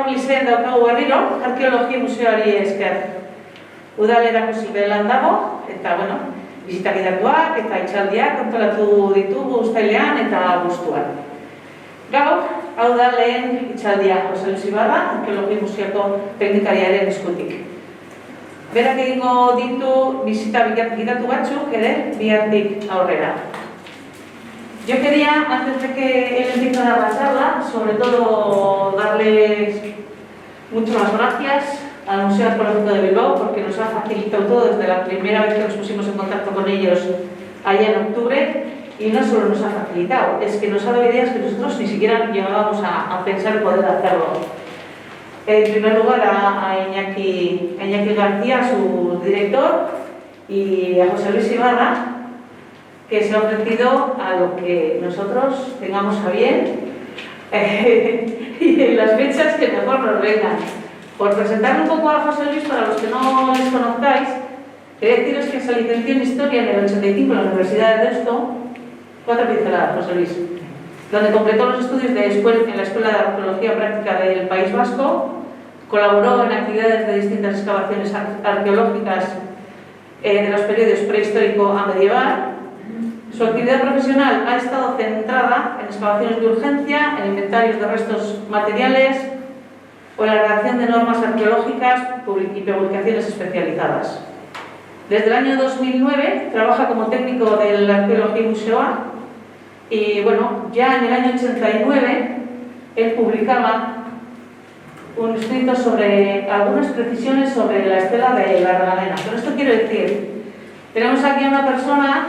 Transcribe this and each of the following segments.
Lizen daukagu berriro, arkeologia museoari esker. Udalerako zilbelan dago, eta, bueno, bizitak idatuak eta itxaldiak antolatu ditugu uztailean eta abuztuan. Gaur, hau da lehen itxaldia Jose Luis Ibarra, arkeologia museoko teknikariaren eskutik. Berak egingo ditu bizita gidatu batzuk ere, bihartik aurrera. Yo quería, antes de que él empezara la charla, sobre todo darles muchas más gracias al Museo Arqueológico de Bilbao porque nos ha facilitado todo desde la primera vez que nos pusimos en contacto con ellos allá en octubre, y no solo nos ha facilitado, es que nos ha dado ideas que nosotros ni siquiera llegábamos a pensar poder hacerlo. En primer lugar a Iñaki García, su director, y a José Luis Ibarra, que se ha ofrecido a lo que nosotros tengamos a bien y en las fechas que mejor nos vengan. Por presentar un poco a José Luis, para los que no les conozcáis, quería deciros que se licenció en Historia en el 85 en la Universidad de Deusto, 4 pinceladas, José Luis, donde completó los estudios en la Escuela de Arqueología Práctica del País Vasco, colaboró en actividades de distintas excavaciones arqueológicas de los periodos prehistórico a medieval. Su actividad profesional ha estado centrada en excavaciones de urgencia, en inventarios de restos materiales o en la redacción de normas arqueológicas y publicaciones especializadas. Desde el año 2009 trabaja como técnico del Arqueología Museoa y, bueno, ya en el año 89 él publicaba un escrito sobre algunas precisiones sobre la estela de la Regalena. Con esto quiero decir, tenemos aquí a una persona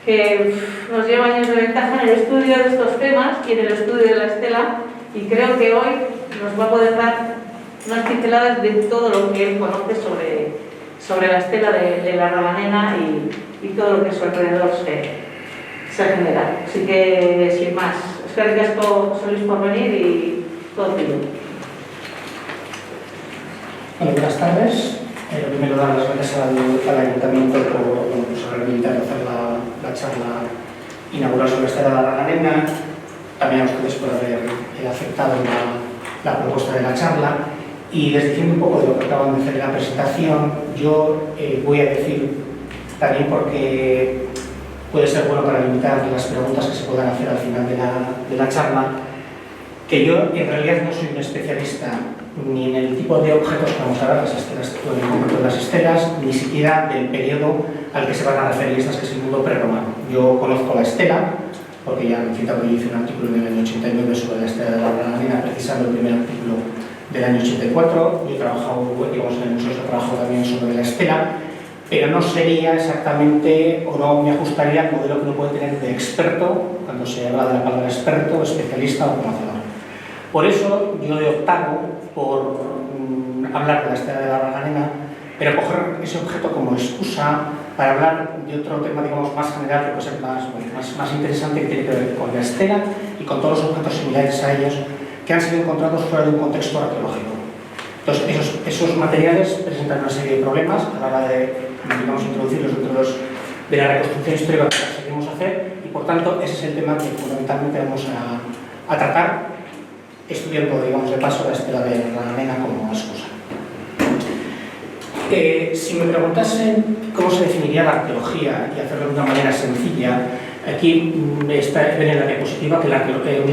que nos lleva años de ventaja en el estudio de estos temas y en el estudio de la estela, y creo que hoy nos va a poder dar unas pinceladas de todo lo que él conoce sobre la estela de la Regalena y todo lo que a su alrededor se genera. Así que, sin más, es que ricasco, José Luis, por venir y todo tuyo. Bueno, buenas tardes. Primero dar las gracias al Ayuntamiento por haberme invitado a hacer la charla inaugural sobre la estela de la Regalena, también a ustedes por haber aceptado la propuesta de la charla, y desdiciendo un poco de lo que acaban de hacer en la presentación, yo voy a decir también, porque puede ser bueno para limitar las preguntas que se puedan hacer al final de la charla, que yo en realidad no soy un especialista ni en el tipo de objetos que vamos a ver, las estelas, en el momento de las estelas, ni siquiera del periodo al que se van a referir estas, que es el mundo prerromano. Yo conozco la estela, porque ya me cita, porque yo hice un artículo en el año 89 sobre la estela de la Regalena, precisando el primer artículo del año 84. Yo he trabajado, digamos, en el museo he trabajado también sobre la estela, pero no sería exactamente, o no me ajustaría al modelo que uno puede tener de experto, cuando se habla de la palabra experto, especialista o conocedor. Por eso yo he optado por hablar de la estela de la Regalena, pero coger ese objeto como excusa para hablar de otro tema, digamos, más general, que puede ser más interesante, que tiene que ver con la estela y con todos los objetos similares a ellos que han sido encontrados fuera de un contexto arqueológico. Entonces, esos materiales presentan una serie de problemas a la hora de, digamos, introducirlos dentro de la reconstrucción histórica que conseguimos hacer, y por tanto ese es el tema que fundamentalmente vamos a tratar, estudiando, digamos, de paso la estela de la Regalena como excusa. Si me preguntasen cómo se definiría la arqueología, y hacerlo de una manera sencilla, aquí ven en la diapositiva que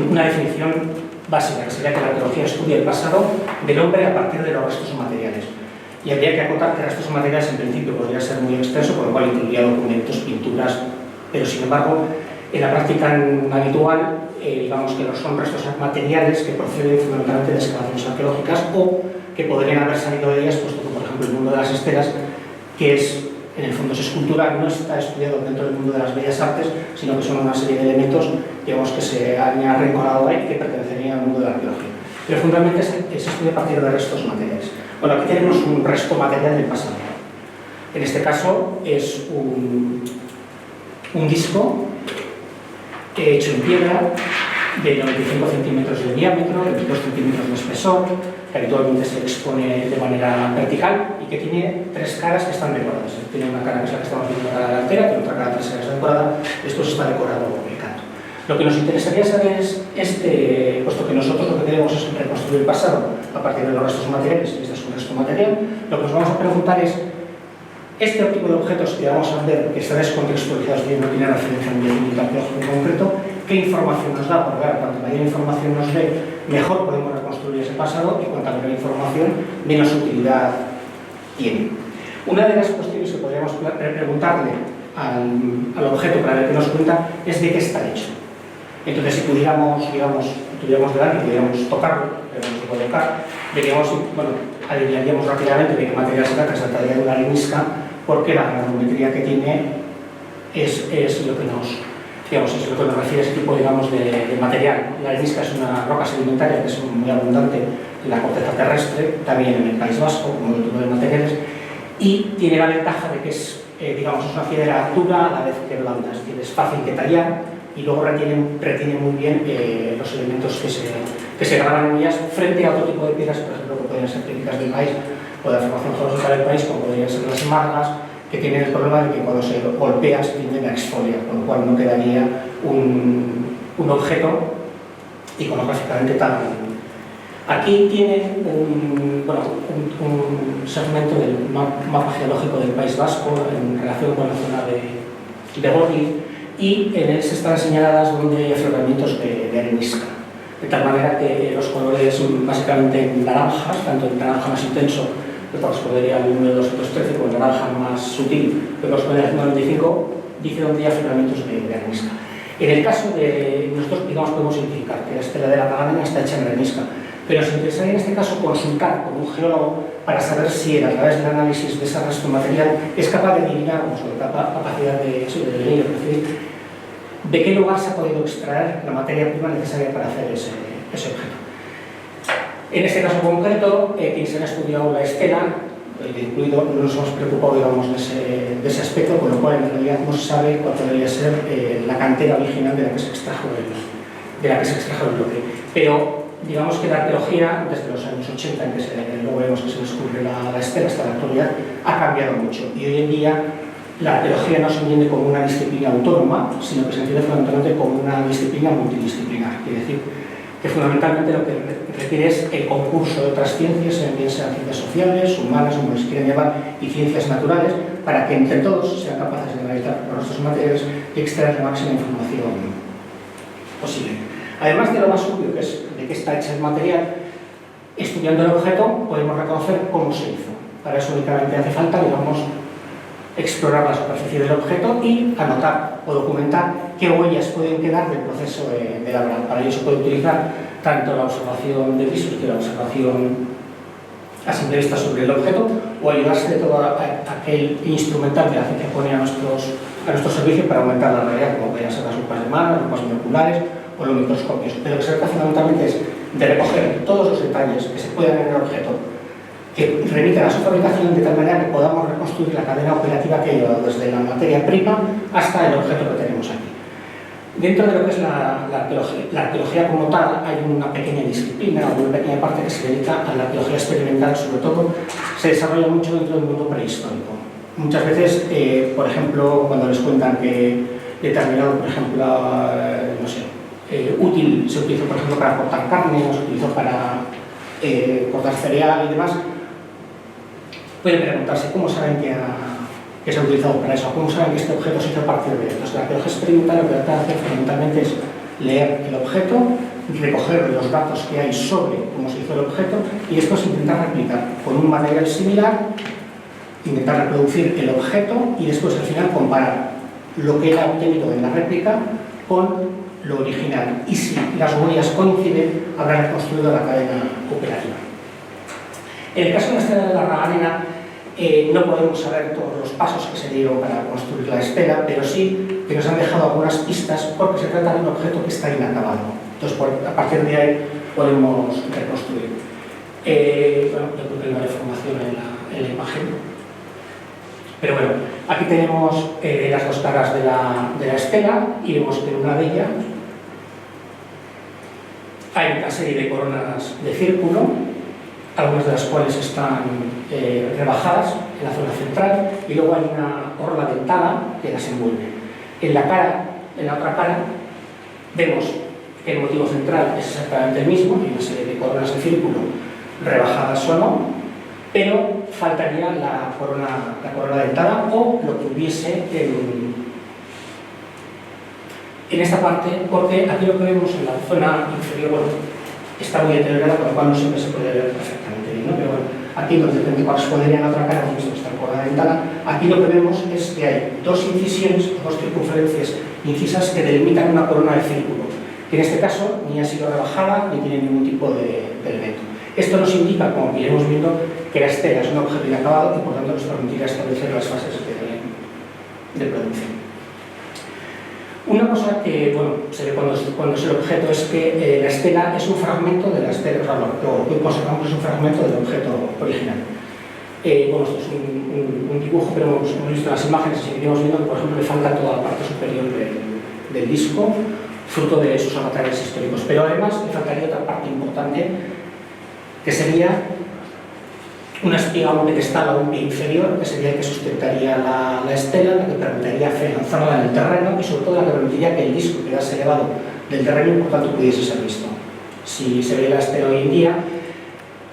una definición básica, que sería que la arqueología estudia el pasado del hombre a partir de los restos materiales. Y habría que acotar que restos materiales en principio podría ser muy extenso, por lo cual incluiría documentos, pinturas, pero sin embargo, en la práctica habitual, digamos que son restos materiales que proceden fundamentalmente de excavaciones arqueológicas o que podrían haber salido de ellas, puesto que, por ejemplo, el mundo de las estelas, que es, en el fondo es escultura, no está estudiado dentro del mundo de las bellas artes, sino que son una serie de elementos, digamos, que se han arrinconado ahí y que pertenecerían al mundo de la arqueología. Pero fundamentalmente se estudia a partir de restos materiales. Bueno, aquí tenemos un resto material del pasado. En este caso es un disco hecho en piedra de 95 centímetros de diámetro, 22 centímetros de espesor, que habitualmente se expone de manera vertical y que tiene 3 caras que están decoradas. Tiene una cara que es la que estamos viendo, la cara delantera, tiene otra cara trasera que está decorada, después está decorado el canto. Lo que nos interesaría saber es, puesto que nosotros lo que queremos es reconstruir el pasado a partir de los restos materiales, y este es un resto material, lo que nos vamos a preguntar es, este tipo de objetos que vamos a ver que están descontextualizados y no tienen referencia a un yacimiento arqueológico en concreto, ¿qué información nos da? Porque claro, cuanto mayor información nos dé, mejor podemos reconstruir ese pasado, y cuanta mayor información, menos utilidad tiene. Una de las cuestiones que podríamos preguntarle al objeto para ver qué nos cuenta es de qué está hecho. Entonces, si pudiéramos, digamos, tuviéramos delante y pudiéramos tocarlo, podemos colocar, veríamos, bueno, adivinaríamos rápidamente de qué material se trata, se trataría de una arenisca, porque la granulometría que tiene es lo que nos, digamos, es lo que nos refiere a ese tipo, digamos, de material. La arenisca es una roca sedimentaria que es muy abundante en la corteza terrestre, también en el País Vasco, como otro tipo de materiales, y tiene la ventaja de que es, digamos, es una piedra dura a la vez que blanda, es decir, es fácil de tallar y luego retiene muy bien los elementos que se graban en ellas frente a otro tipo de piedras, por ejemplo, que podrían ser típicas del país o de la formación geológica del país, como podrían ser las margas, que tienen el problema de que cuando se golpea se tienden a exfoliar, con lo cual no quedaría un objeto iconográficamente tan... Aquí tiene un segmento del mapa geológico del País Vasco en relación con la zona de Gorli, y en él se están señaladas donde hay afloramientos de arenisca, de tal manera que los colores básicamente naranjas, tanto el naranja más intenso que correspondería al número 213 como el naranja más sutil que correspondería al 195, dice donde hay afloramientos de arenisca. En el caso de nosotros, digamos, podemos identificar que la estela de la Raganena está hecha en arenisca, pero nos interesaría en este caso consultar con un geólogo para saber si a través del análisis de ese resto material es capaz de adivinar, o sobre capacidad de venir, es decir, de qué lugar se ha podido extraer la materia prima necesaria para hacer ese objeto. En este caso concreto, quienes han estudiado la estela, incluido, no nos hemos preocupado, digamos, de ese aspecto, con lo cual en realidad no se sabe cuál podría ser la cantera original de la que se extrajo el bloque. Pero digamos que la arqueología, desde los años 80, en que luego vemos que se descubre la estela hasta la actualidad, ha cambiado mucho, y hoy en día la arqueología no se entiende como una disciplina autónoma, sino que se entiende fundamentalmente como una disciplina multidisciplinar. Quiere decir que fundamentalmente lo que requiere es el concurso de otras ciencias, bien sean ciencias sociales, humanas, como les quieran llamar, y ciencias naturales, para que entre todos sean capaces de analizar los restos materiales y extraer la máxima información posible. Además de lo más obvio, que es de qué está hecho el material, estudiando el objeto podemos reconocer cómo se hizo. Para eso únicamente hace falta, digamos, explorar la superficie del objeto y anotar o documentar qué huellas pueden quedar del proceso de labrado. Para ello se puede utilizar tanto la observación de visos que la observación a simple vista sobre el objeto, o ayudarse de todo aquel instrumental que la ciencia pone a nuestro servicio para aumentar la realidad, como podrían ser las lupas de mano, las lupas binoculares o los microscopios. Pero lo que se trata fundamentalmente es de recoger todos los detalles que se puedan en el objeto, que remiten a su fabricación, de tal manera que podamos reconstruir la cadena operativa que ha llevado desde la materia prima hasta el objeto que tenemos aquí. Dentro de lo que es la arqueología como tal, hay una pequeña disciplina, o una pequeña parte que se dedica a la arqueología experimental, sobre todo, se desarrolla mucho dentro del mundo prehistórico. Muchas veces, por ejemplo, cuando les cuentan que determinado, por ejemplo, no sé, útil se utilizó, por ejemplo, para cortar carne, o se utilizó para cortar cereal y demás, pueden preguntarse cómo saben que se ha utilizado para eso, cómo saben que este objeto se hizo a partir de él. Entonces, la arqueología experimental lo que trata de hacer fundamentalmente es leer el objeto, recoger los datos que hay sobre cómo se hizo el objeto y después intentar replicar con un material similar, intentar reproducir el objeto y después al final comparar lo que él ha obtenido en la réplica con lo original. Y si las huellas coinciden, habrá reconstruido la cadena operativa. En el caso de la estela de la Raganena, no podemos saber todos los pasos que se dieron para construir la estela, pero sí que nos han dejado algunas pistas porque se trata de un objeto que está inacabado. Entonces, a partir de ahí podemos reconstruir. Bueno, yo creo que no hay información en la imagen. Pero bueno, aquí tenemos las dos caras de la estela y vemos que en una de ellas hay una serie de coronas de círculo, algunas de las cuales están rebajadas en la zona central, y luego hay una orla dentada que las envuelve. En la otra cara Vemos que el motivo central es exactamente el mismo, hay una serie de coronas de círculo rebajadas o no, pero faltaría la corona dentada o lo que hubiese en esta parte, porque aquí lo que vemos en la zona inferior, bueno, está muy deteriorada, con lo cual no siempre se puede ver perfectamente bien, ¿no? Pero bueno, aquí donde correspondería a otra cara, hemos visto esta corona dentada, aquí lo que vemos es que hay dos incisiones, dos circunferencias incisas que delimitan una corona de círculo, que en este caso ni ha sido rebajada ni tiene ningún tipo de elemento. Esto nos indica, como iremos viendo, que la estela es un objeto inacabado y por tanto nos permitirá establecer las fases de producción. Una cosa que bueno, se ve cuando es el objeto es que la estela es un fragmento de la estela, o sea, lo que conservamos es un fragmento del objeto original. Bueno, esto es un dibujo, pero hemos visto en las imágenes y seguiremos viendo que, por ejemplo, le falta toda la parte superior del disco, fruto de sus avatares históricos. Pero además le faltaría otra parte importante, que sería una espiga o un pedestal o un pie inferior, que sería el que sustentaría la estela, la que permitiría afianzarla en el terreno y sobre todo la que permitiría que el disco quedase elevado del terreno y por tanto pudiese ser visto. Si se ve la estela hoy en día,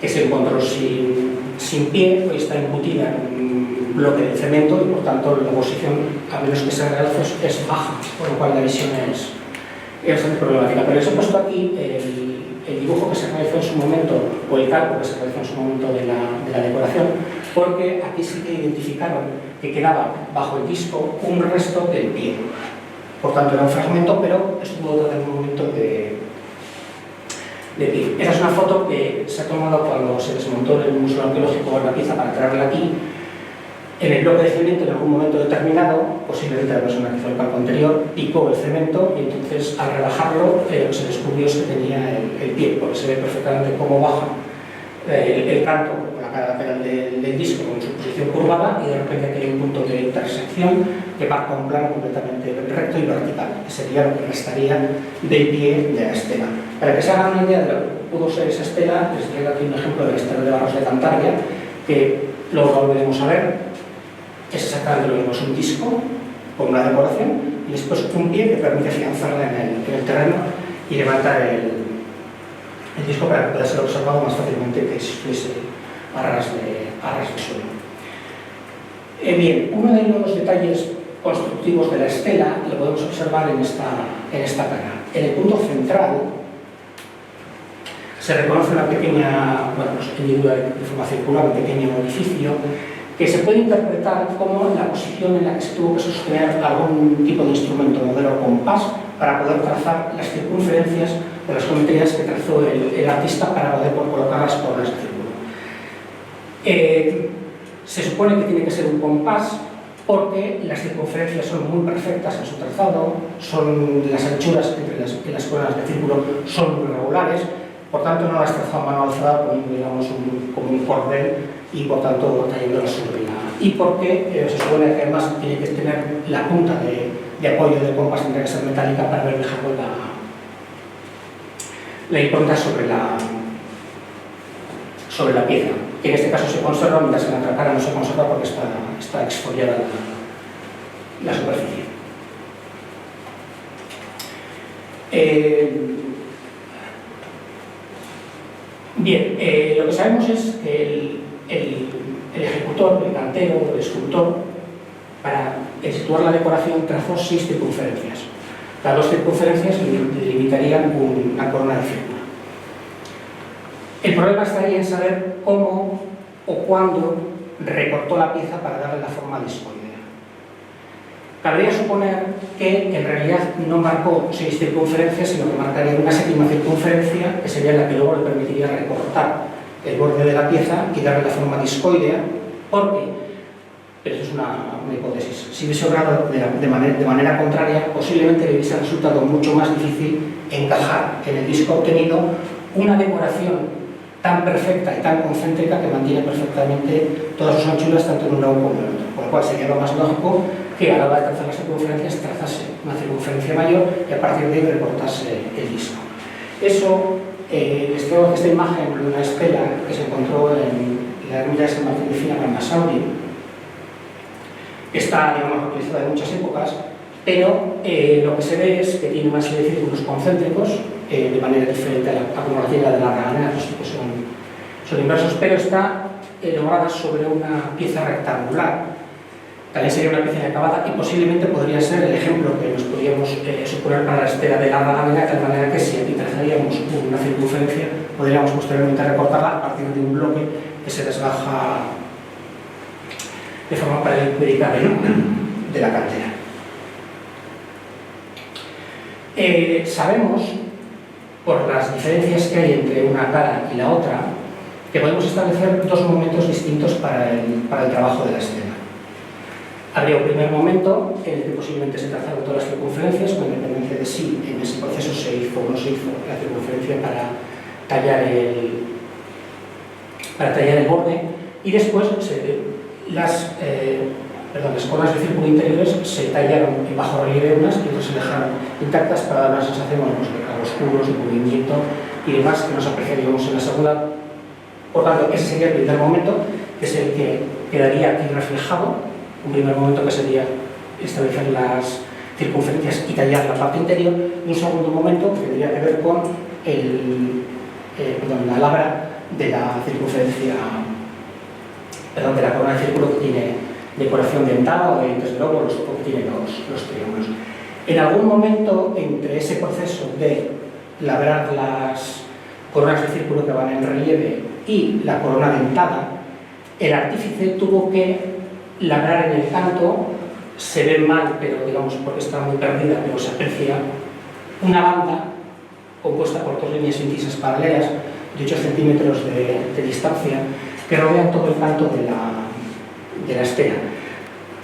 que se encontró sin pie, hoy está embutida en un bloque de cemento y por tanto la posición, a menos que se realce, es baja, por lo cual la visión es bastante problemática. Pero les he puesto aquí el dibujo que se realizó en su momento, o el cálculo que se realizó en su momento de la decoración, porque aquí sí que identificaron que quedaba bajo el disco un resto del pie. Por tanto, era un fragmento, pero estuvo dado en un momento de pie. Esa es una foto que se ha tomado cuando se desmontó en el Museo Arqueológico la pieza para traerla aquí. En el bloque de cemento, en algún momento determinado, posiblemente la persona que hizo el cálculo anterior, picó el cemento y entonces al relajarlo se descubrió que tenía el pie, porque se ve perfectamente cómo baja el canto con la cara lateral del disco con su posición curvada y de repente aquí hay un punto de intersección que marca un plano completamente recto y vertical, que sería lo que restaría del pie de la estela. Para que se hagan una idea de lo que pudo ser esa estela, les traigo aquí un ejemplo de la estela de Barros de Cantabria, que luego volveremos a ver. Es exactamente lo mismo, es un disco con una decoración y después un pie que permite afianzarla en el terreno y levantar el disco para que pueda ser observado más fácilmente que si estuviese a ras de suelo. Bien, uno de los detalles constructivos de la estela lo podemos observar en esta cara. En el punto central se reconoce una pequeña hendidura de forma circular, un pequeño orificio, que se puede interpretar como la posición en la que se tuvo que sostener algún tipo de instrumento, modelo compás, para poder trazar las circunferencias de las geometrías que trazó el artista para poder colocar las coronas de círculo. Se supone que tiene que ser un compás porque las circunferencias son muy perfectas en su trazado, las anchuras entre las coronas de círculo son muy regulares, por tanto no las trazó a mano alzada poniendo, digamos, como un cordel y por tanto trayéndolas sobre y porque se supone que además tiene que tener la punta de apoyo del compás, tendría que ser metálica para ver mejor la impronta sobre la pieza, que en este caso se conserva, mientras que en la otra cara no se conserva porque está exfoliada la superficie. Bien, lo que sabemos es que el ejecutor, el cantero, el escultor, para situar la decoración trazó 6 circunferencias. Las 2 circunferencias delimitarían una corona de círculo. El problema estaría en saber cómo o cuándo recortó la pieza para darle la forma discoidea. Cabría suponer que en realidad no marcó 6 circunferencias, sino que marcaría una 7ª circunferencia, que sería la que luego le permitiría recortar el borde de la pieza y darle la forma discoidea, porque, pero eso es una hipótesis, si hubiese obrado de manera contraria, posiblemente le hubiese resultado mucho más difícil encajar en el disco obtenido una decoración tan perfecta y tan concéntrica que mantiene perfectamente todas sus anchuras tanto en un lado como en el otro, por lo cual sería lo más lógico que a la hora de trazar las circunferencias trazase una circunferencia mayor y a partir de ahí recortase el disco. Eso, les traigo esta imagen de una estela que se encontró en la ermita de San Martín de Fina, en Massauri, que está, digamos, utilizada en muchas épocas, pero lo que se ve es que tiene una serie de círculos concéntricos de manera diferente a como la tiene la de la raganera, los tipos son inversos, pero está lograda sobre una pieza rectangular. También sería una pieza inacabada y posiblemente podría ser el ejemplo que nos podríamos suponer para la estela de la raganera, de tal manera que si aquí trazaríamos una circunferencia, podríamos posteriormente recortarla a partir de un bloque que se desgaja de forma paralelíptica de la cantera. Sabemos, por las diferencias que hay entre una cara y la otra, que podemos establecer dos momentos distintos para el trabajo de la estela. Habría un primer momento en el que posiblemente se trazaron todas las circunferencias, con independencia de si en ese proceso se hizo o no se hizo la circunferencia para tallar el borde, y después las coronas de círculo interiores se tallaron en bajo relieve unas y otras se dejaron intactas para dar una sensación de claroscuros, de movimiento y demás que nos apreciaríamos en la segunda. Por tanto, ese sería el primer momento, que es el que quedaría aquí reflejado. Un primer momento que sería establecer las circunferencias y tallar la parte interior, y un segundo momento que tendría que ver con la labra de la circunferencia, de la corona de círculo que tiene decoración dentada o de dientes de lobo, o que tiene los triángulos. En algún momento, entre ese proceso de labrar las coronas de círculo que van en relieve y la corona dentada, el artífice tuvo que labrar en el canto, se ve mal, pero digamos porque está muy perdida, pero se aprecia una banda compuesta por dos líneas incisas paralelas de 8 centímetros de distancia que rodean todo el canto de la estela.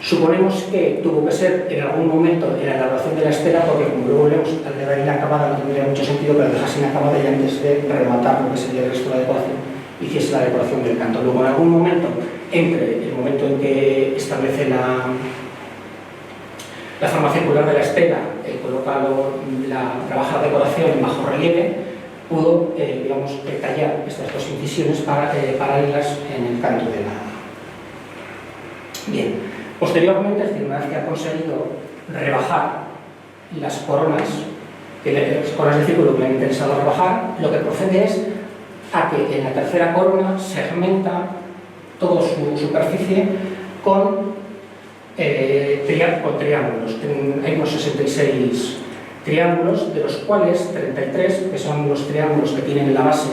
Suponemos que tuvo que ser en algún momento en la elaboración de la estela, porque como luego leemos, al dejar inacabada no tendría mucho sentido, pero dejarse inacabada y antes de rematar lo que sería el resto de la decoración, hiciese la decoración del canto. Luego en algún momento, entre el momento en que establece la forma circular de la estela, trabaja la decoración en bajo relieve, pudo tallar estas dos incisiones paralelas en el canto de la... Bien, posteriormente, es decir, una vez que ha conseguido rebajar las coronas de círculo que le ha interesado rebajar, lo que procede es a que en la tercera corona segmenta toda su superficie con triángulos. Hay unos 66 triángulos, de los cuales 33, que son los triángulos que tienen la base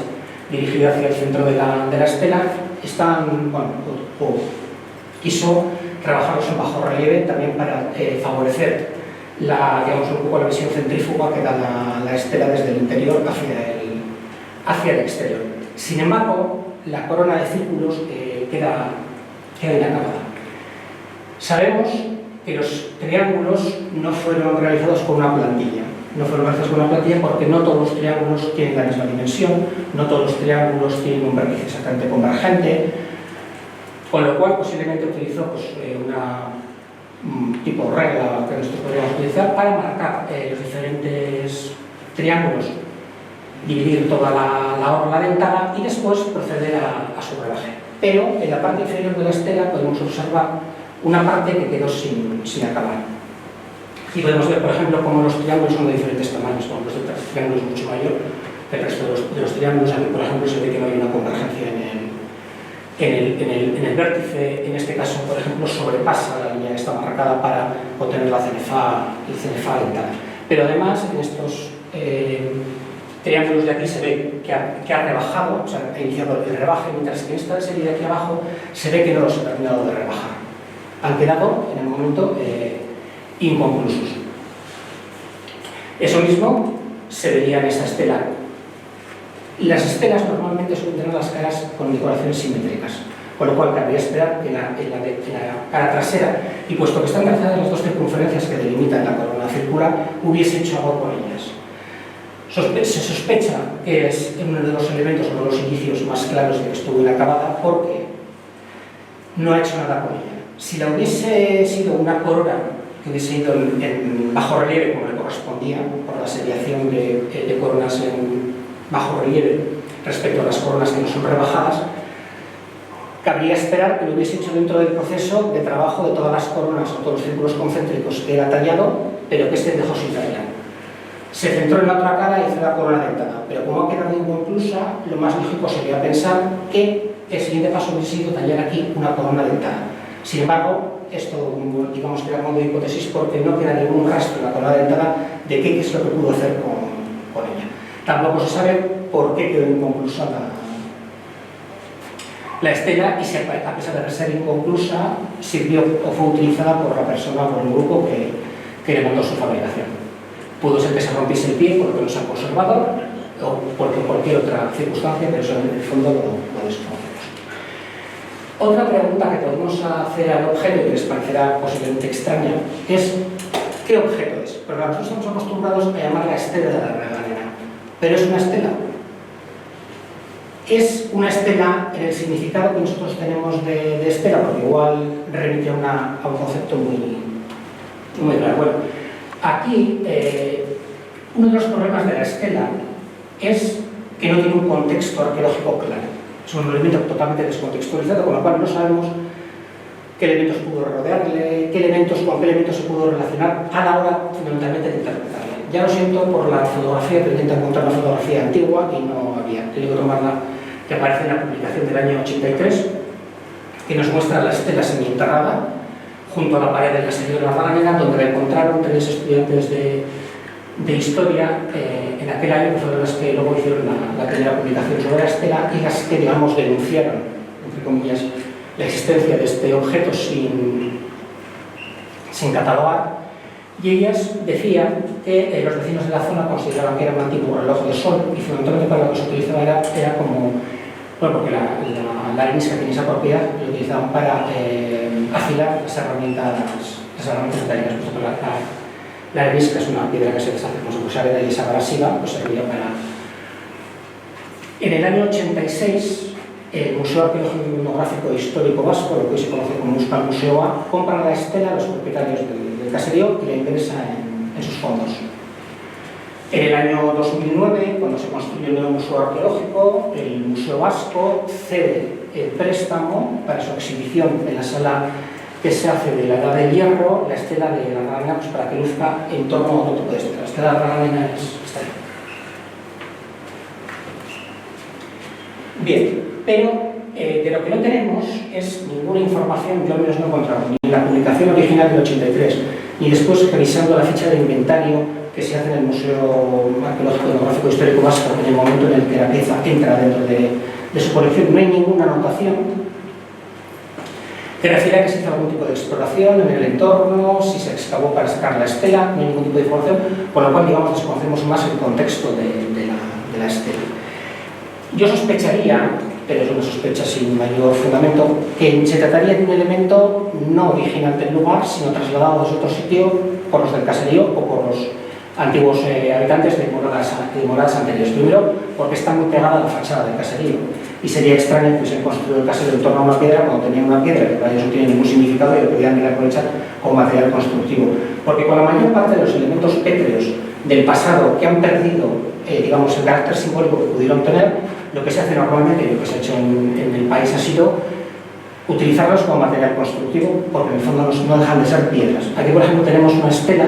dirigida hacia el centro de la estela, están, quiso trabajarlos en bajo relieve también para favorecer un poco la visión centrífuga que da la estela desde el interior hacia el exterior. Sin embargo, la corona de círculos queda inacabada. Sabemos que los triángulos no fueron realizados con una plantilla. No fueron realizados con una plantilla porque no todos los triángulos tienen la misma dimensión, no todos los triángulos tienen un vértice exactamente convergente, con lo cual posiblemente utilizó una tipo regla que nosotros podríamos utilizar para marcar los diferentes triángulos, dividir toda la orla dentada y después proceder a su rebaje. Pero en la parte inferior de la estela podemos observar una parte que quedó sin acabar. Y podemos ver, por ejemplo, cómo los triángulos son de diferentes tamaños. Por ejemplo, este triángulo es mucho mayor que el resto de los triángulos. Aquí, por ejemplo, se ve que no hay una convergencia en el vértice. En este caso, por ejemplo, sobrepasa la línea que está marcada para obtener el cenefa dentada. Pero además, en estos triángulos de aquí se ve que ha rebajado, o sea, ha iniciado el rebaje, mientras que en esta serie de aquí abajo se ve que no los ha terminado de rebajar. Han quedado, en el momento, inconclusos. Eso mismo se vería en esta estela. Las estelas normalmente suelen tener las caras con decoraciones simétricas, con lo cual cabría esperar que en la cara trasera, y puesto que están trazadas las dos circunferencias que delimitan la corona circular, hubiese hecho algo con ellas. Se sospecha que es uno de los elementos o de los indicios más claros de que estuvo inacabada porque no ha hecho nada con ella. Si la hubiese sido una corona que hubiese ido en bajo relieve, como le correspondía, por la seriación de coronas en bajo relieve respecto a las coronas que no son rebajadas, cabría esperar que lo hubiese hecho dentro del proceso de trabajo de todas las coronas o todos los círculos concéntricos que era tallado pero que este dejó sin terminar. Se centró en la otra cara y hizo la corona dentada, pero como ha quedado inconclusa, lo más lógico sería pensar que el siguiente paso hubiese sido tallar aquí una corona dentada. Sin embargo, esto digamos que era modo de hipótesis porque no queda ningún rastro en la corona dentada de qué es lo que pudo hacer con ella. Tampoco se sabe por qué quedó inconclusa la estela y a pesar de ser inconclusa, sirvió o fue utilizada por la persona o por un grupo que le montó su fabricación. Pudo ser que se rompiese el pie porque no se ha conservado o porque cualquier otra circunstancia, pero eso en el fondo lo desconocemos. Otra pregunta que podemos hacer al objeto y que les parecerá posiblemente extraña es ¿qué objeto es? Porque nosotros estamos acostumbrados a llamarla estela de la regadera, pero es una estela. Es una estela en el significado que nosotros tenemos de estela, porque igual remite a un concepto muy claro. Bueno, aquí uno de los problemas de la estela es que no tiene un contexto arqueológico claro. Es un elemento totalmente descontextualizado, con lo cual no sabemos qué elementos pudo rodearle, con qué elementos se pudo relacionar a la hora fundamentalmente de interpretarle. Ya lo siento por la fotografía, pero intento encontrar una fotografía antigua y no había. He querido tomarla que aparece en la publicación del año 83, que nos muestra la estela semienterrada junto a la pared del caserío de la Raganera, donde la encontraron 3 estudiantes de historia en aquel año, que fueron las que luego hicieron la primera publicación sobre la estela y las que, digamos, denunciaron, entre comillas, la existencia de este objeto sin catalogar. Y ellas decían que los vecinos de la zona consideraban que era un antiguo reloj de sol y fundamentalmente para lo que se utilizaba era como, bueno, porque la arenisca tenía esa propiedad, lo utilizaban para afilar las herramientas metálicas. La arenisca es una piedra que se deshace como si fuese arena y esa abrasiva pues servía para... En el año 86, el Museo Arqueológico y Etnográfico Histórico Vasco, lo que hoy se conoce como Euskal Museo A, compran la estela a los propietarios del caserío y la ingresa en sus fondos. En el año 2009, cuando se construye el nuevo museo arqueológico, el Museo Vasco cede el préstamo para su exhibición en la sala que se hace de la Edad del Hierro, la estela de la Raganera, pues para que luzca en torno a otro tipo de estela. La estela de la Raganera es esta. Bien, pero de lo que no tenemos es ninguna información, yo al menos no he encontrado, ni en la publicación original del 83, ni después revisando la ficha de inventario que se hace en el Museo Arqueológico Etnográfico Histórico Vasco en el momento en el que la pieza entra dentro de su colección. No hay ninguna anotación que refiere a que se hizo algún tipo de exploración en el entorno, si se excavó para sacar la estela, no hay ningún tipo de información, con lo cual, digamos, desconocemos más el contexto de la estela. Yo sospecharía, pero es una sospecha sin mayor fundamento, que se trataría de un elemento no original del lugar, sino trasladado desde otro sitio por los del caserío o por los antiguos habitantes de moradas anteriores. Primero, porque está muy pegada a la fachada del caserío y sería extraño que se construyó el caserío en torno a una piedra cuando tenía una piedra que para ellos no tiene ningún significado y lo podían aprovechar como material constructivo. Porque con la mayor parte de los elementos pétreos del pasado que han perdido digamos, el carácter simbólico que pudieron tener, lo que se hace normalmente y lo que se ha hecho en el país ha sido utilizarlos como material constructivo, porque en el fondo no dejan de ser piedras. Aquí, por ejemplo, tenemos una estela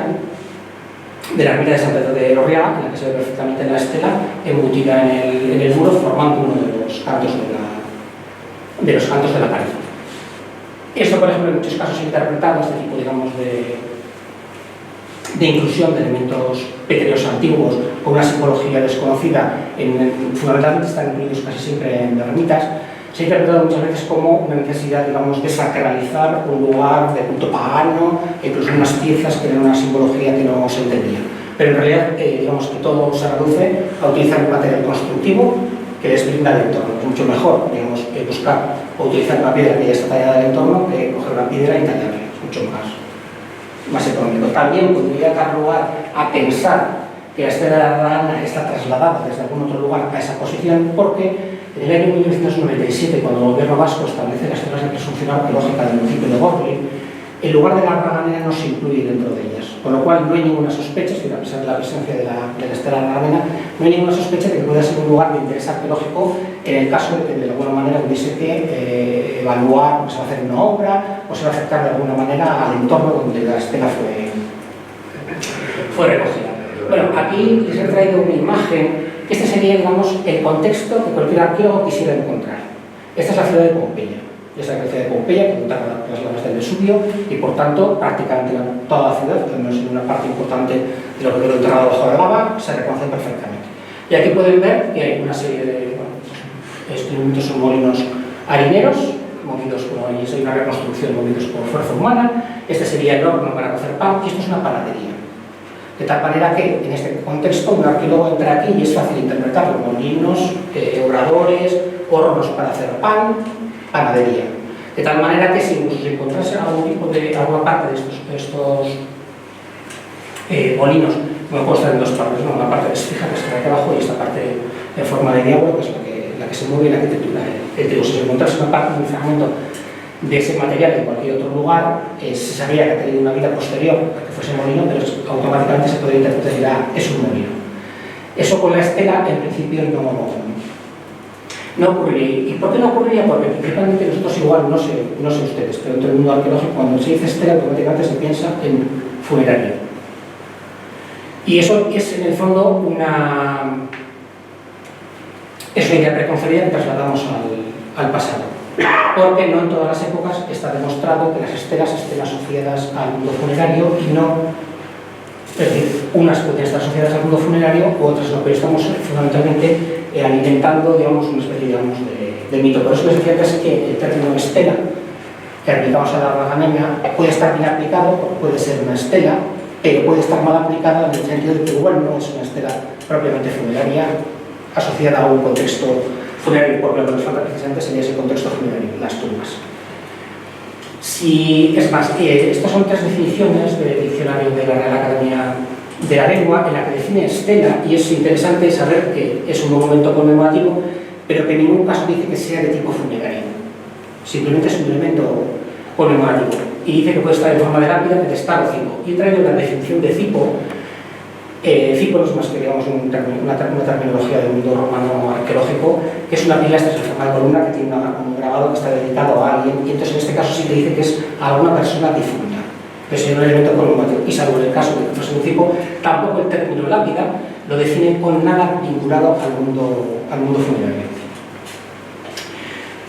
de la ermita de San Pedro de Lorriaga, en la que se ve perfectamente la estela embutida en el muro, formando uno de los cantos de la pared. Esto, por ejemplo, en muchos casos interpretado, este tipo, digamos, de inclusión de elementos pétreos antiguos con una simbología desconocida, fundamentalmente están incluidos casi siempre en ermitas, se ha interpretado muchas veces como una necesidad, digamos, de sacralizar un lugar de culto pagano, incluso unas piezas que tienen una simbología que no se entendía. Pero en realidad, digamos que todo se reduce a utilizar un material constructivo que les brinda el entorno. Es mucho mejor, digamos, buscar o utilizar una piedra que ya está tallada del entorno que coger una piedra y tallarla. Es mucho más económico. También podría dar lugar a pensar que la estela de la Rana está trasladada desde algún otro lugar a esa posición, porque en el año 1997, cuando el gobierno vasco establece las zonas de presunción arqueológica del municipio de Gorli, el lugar de la Raganera no se incluye dentro de ellas, con lo cual no hay ninguna sospecha, a pesar de la presencia de la estela de la Raganera, no hay ninguna sospecha de que pueda ser un lugar de interés arqueológico en el caso de que de alguna manera hubiese que evaluar, o se va a hacer una obra, o se va a acercar de alguna manera al entorno donde la estela fue fue recogida. Bueno, aquí les he traído una imagen. Este sería, digamos, el contexto que cualquier arqueólogo quisiera encontrar. Esta es la ciudad de Pompeya. Esta es la ciudad de Pompeya, que cuenta con las lavas del Vesubio, y por tanto, prácticamente toda la ciudad, al menos en una parte importante de lo que quedó enterrado bajo la lava, se reconoce perfectamente. Y aquí pueden ver que hay una serie de instrumentos, son molinos harineros, movidos por ahí, hay una reconstrucción movidos por fuerza humana. Este sería el horno para cocer pan, y esto es una panadería. De tal manera que, en este contexto, un arqueólogo entra aquí y es fácil interpretarlo. Molinos, obradores, hornos para hacer pan, panadería. De tal manera que si incluso se encontrase alguna parte de estos molinos, me puedo estar en dos partes, ¿no? Una parte que es fija, que está aquí abajo, y esta parte en forma de diablo, que es la que se mueve en la arquitectura. Si se encontrase una parte, un fragmento de ese material en cualquier otro lugar, se sabía que ha tenido una vida posterior a que fuese molino, pero automáticamente se podría interpretar que es un molino. Eso con la estela, en principio, no ocurriría. ¿Y por qué no ocurriría? Porque principalmente nosotros igual, no sé ustedes, pero dentro del mundo arqueológico, cuando se dice estela, automáticamente se piensa en funerario. Y eso es, en el fondo, una idea preconcebida que trasladamos al pasado. Porque no en todas las épocas está demostrado que las estelas estén asociadas al mundo funerario y no, es decir, unas pueden estar asociadas al mundo funerario u otras no, pero estamos fundamentalmente alimentando, digamos, una especie, digamos, de mito. Por eso les decía que el término estela, que aplicamos a la Raganemia, puede estar bien aplicado, puede ser una estela, pero puede estar mal aplicada en el sentido de que igual no es una estela propiamente funeraria asociada a un contexto funerario, porque lo que nos falta precisamente sería ese contexto funerario, las tumbas. Es más, estas son tres definiciones del diccionario de la Real Academia de la Lengua, en la que define estela, y es interesante saber que es un monumento conmemorativo, pero que en ningún caso dice que sea de tipo funerario. Simplemente es un elemento conmemorativo. Y dice que puede estar en forma de lápida, pedestal o cipo. Y trae una definición de cipo. Cipo no es más que, digamos, una terminología del mundo romano arqueológico, que es una pila, esta es en forma de columna, que tiene un grabado que está dedicado a alguien, y entonces en este caso sí que dice que es a alguna persona difunta. Es un elemento conmemorativo. Y salvo en el caso de que fuese un cipo, tampoco el término lápida lo define con nada vinculado al mundo funerario.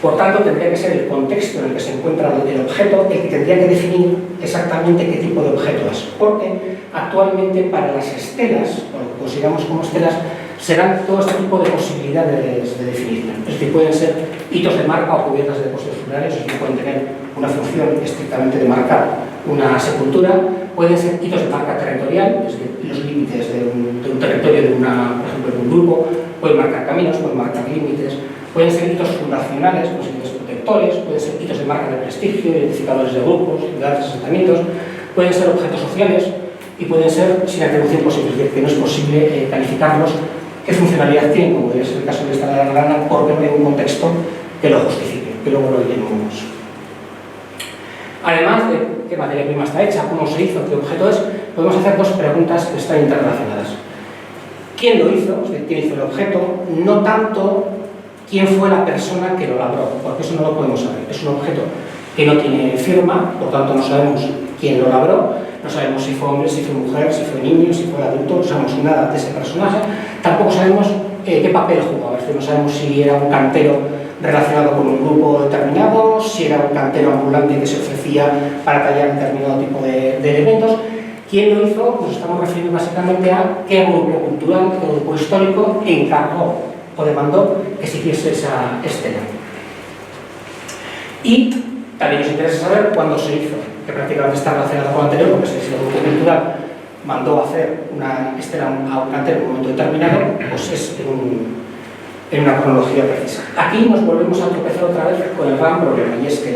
Por tanto, tendría que ser el contexto en el que se encuentra el objeto el que tendría que definir exactamente qué tipo de objeto es. Porque actualmente para las estelas, o lo que consideramos como estelas, serán todo este tipo de posibilidades de definición. Es decir, pueden ser hitos de marca o cubiertas de depósitos funerarios, es decir, pueden tener una función estrictamente de marcar una sepultura, pueden ser hitos de marca territorial, es decir, los límites de un territorio, por ejemplo, de un grupo, pueden marcar caminos, pueden marcar límites. Pueden ser hitos fundacionales, posibles protectores, pueden ser hitos de marca de prestigio, identificadores de grupos, ciudades, asentamientos, pueden ser objetos sociales y pueden ser sin atribución posible, es decir, que no es posible calificarlos qué funcionalidad tienen, como es el caso de esta de la Ragana, porque no hay un contexto que lo justifique, que luego lo diremos. Además de qué materia prima está hecha, cómo se hizo, qué objeto es, podemos hacer dos preguntas que están interrelacionadas. ¿Quién lo hizo? Es decir, ¿quién hizo el objeto? No tanto quién fue la persona que lo labró, porque eso no lo podemos saber. Es un objeto que no tiene firma, por tanto no sabemos quién lo labró, no sabemos si fue hombre, si fue mujer, si fue niño, si fue adulto, no sabemos nada de ese personaje, tampoco sabemos qué papel jugaba, es decir, no sabemos si era un cantero relacionado con un grupo determinado, si era un cantero ambulante que se ofrecía para tallar determinado tipo de elementos. ¿Quién lo hizo? Nos estamos refiriendo básicamente a qué grupo cultural, qué grupo histórico encargó o demandó que se hiciese esa estela. Y también nos interesa saber cuándo se hizo, que prácticamente está relacionado con lo anterior, porque si el grupo cultural mandó hacer una estela a un cantero en un momento determinado, pues es en una cronología precisa. Aquí nos volvemos a tropezar otra vez con el gran problema, y es que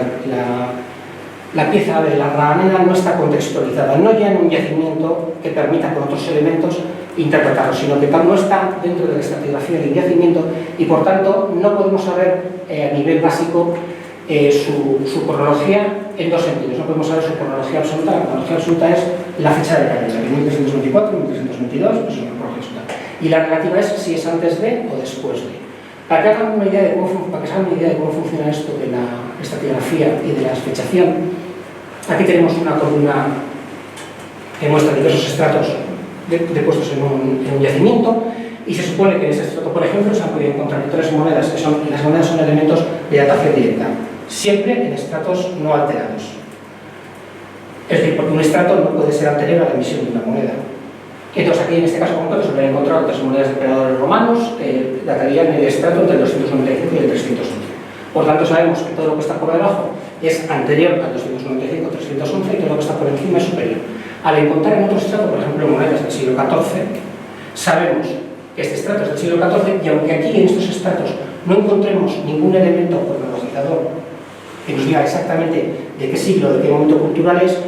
la pieza de la Raganera no está contextualizada, no ya en un yacimiento que permita con otros elementos interpretarlo, sino que no está dentro de la estratigrafía del yacimiento y por tanto no podemos saber a nivel básico su cronología en dos sentidos. No podemos saber su cronología absoluta. La cronología absoluta es la fecha de caída, 1324, 1322, pues es una cronología absoluta. Y la relativa es si es antes de o después de. Para que se hagan una idea de cómo funciona esto de la estratigrafía y de la fechación, aquí tenemos una columna que muestra diversos estratos depuestos en un yacimiento, y se supone que en ese estrato, por ejemplo, se han podido encontrar 3 monedas, que son, las monedas son elementos de datación directa, siempre en estratos no alterados. Es decir, porque un estrato no puede ser anterior a la emisión de una moneda. Entonces, aquí en este caso concreto se habían encontrado 3 monedas de emperadores romanos que datarían el estrato entre el 295 y el 311. Por tanto, sabemos que todo lo que está por debajo es anterior al 295-311 y todo lo que está por encima es superior. Al encontrar en otro estrato, por ejemplo, monedas del siglo XIV, sabemos que este estrato es del siglo XIV y aunque aquí en estos estratos no encontremos ningún elemento cronologizador que nos diga exactamente de qué siglo, de qué momento cultural es,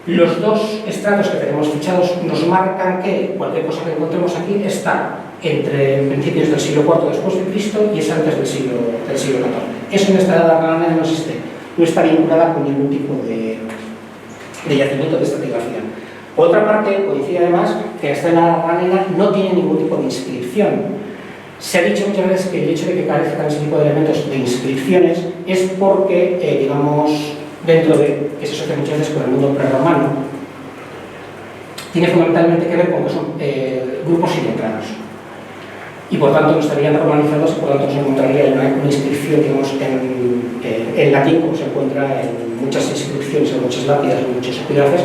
los 2 estratos que tenemos fichados nos marcan que cualquier cosa que encontremos aquí está entre principios del siglo IV después de Cristo y es antes del siglo XIV. Eso en esta edad no existe, no está vinculada con ningún tipo de yacimiento de estratigrafía. Por otra parte, coincide además que esta edad no tiene ningún tipo de inscripción. Se ha dicho muchas veces que el hecho de que carezcan ese tipo de elementos de inscripciones es porque, digamos, dentro de que se asocia muchas veces con el mundo prerromano, tiene fundamentalmente que ver con que son grupos iletrados. Y por tanto no estarían romanizados y por tanto se encontraría una inscripción, digamos, en latín, como se encuentra en muchas inscripciones, en muchas lápidas, en muchos epígrafes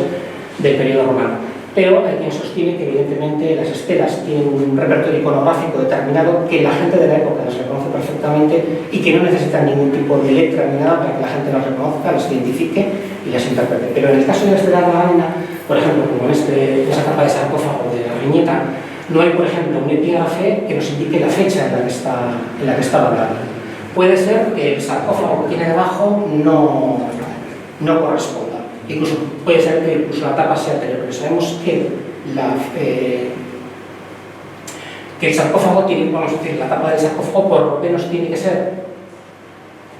del periodo romano. Pero hay quien sostiene que evidentemente las estelas tienen un repertorio iconográfico determinado que la gente de la época las reconoce perfectamente y que no necesitan ningún tipo de letra ni nada para que la gente las reconozca, las identifique y las interprete. Pero en el caso de la estela románica, por ejemplo, como en esa capa de sarcófago de la viñeta, no hay, por ejemplo, un epígrafe que nos indique la fecha en la que está hablando. Puede ser que el sarcófago que tiene debajo no corresponda. Incluso puede ser que incluso la tapa sea anterior, pero sabemos que el sarcófago tiene, vamos a decir, la tapa del sarcófago por lo menos tiene que ser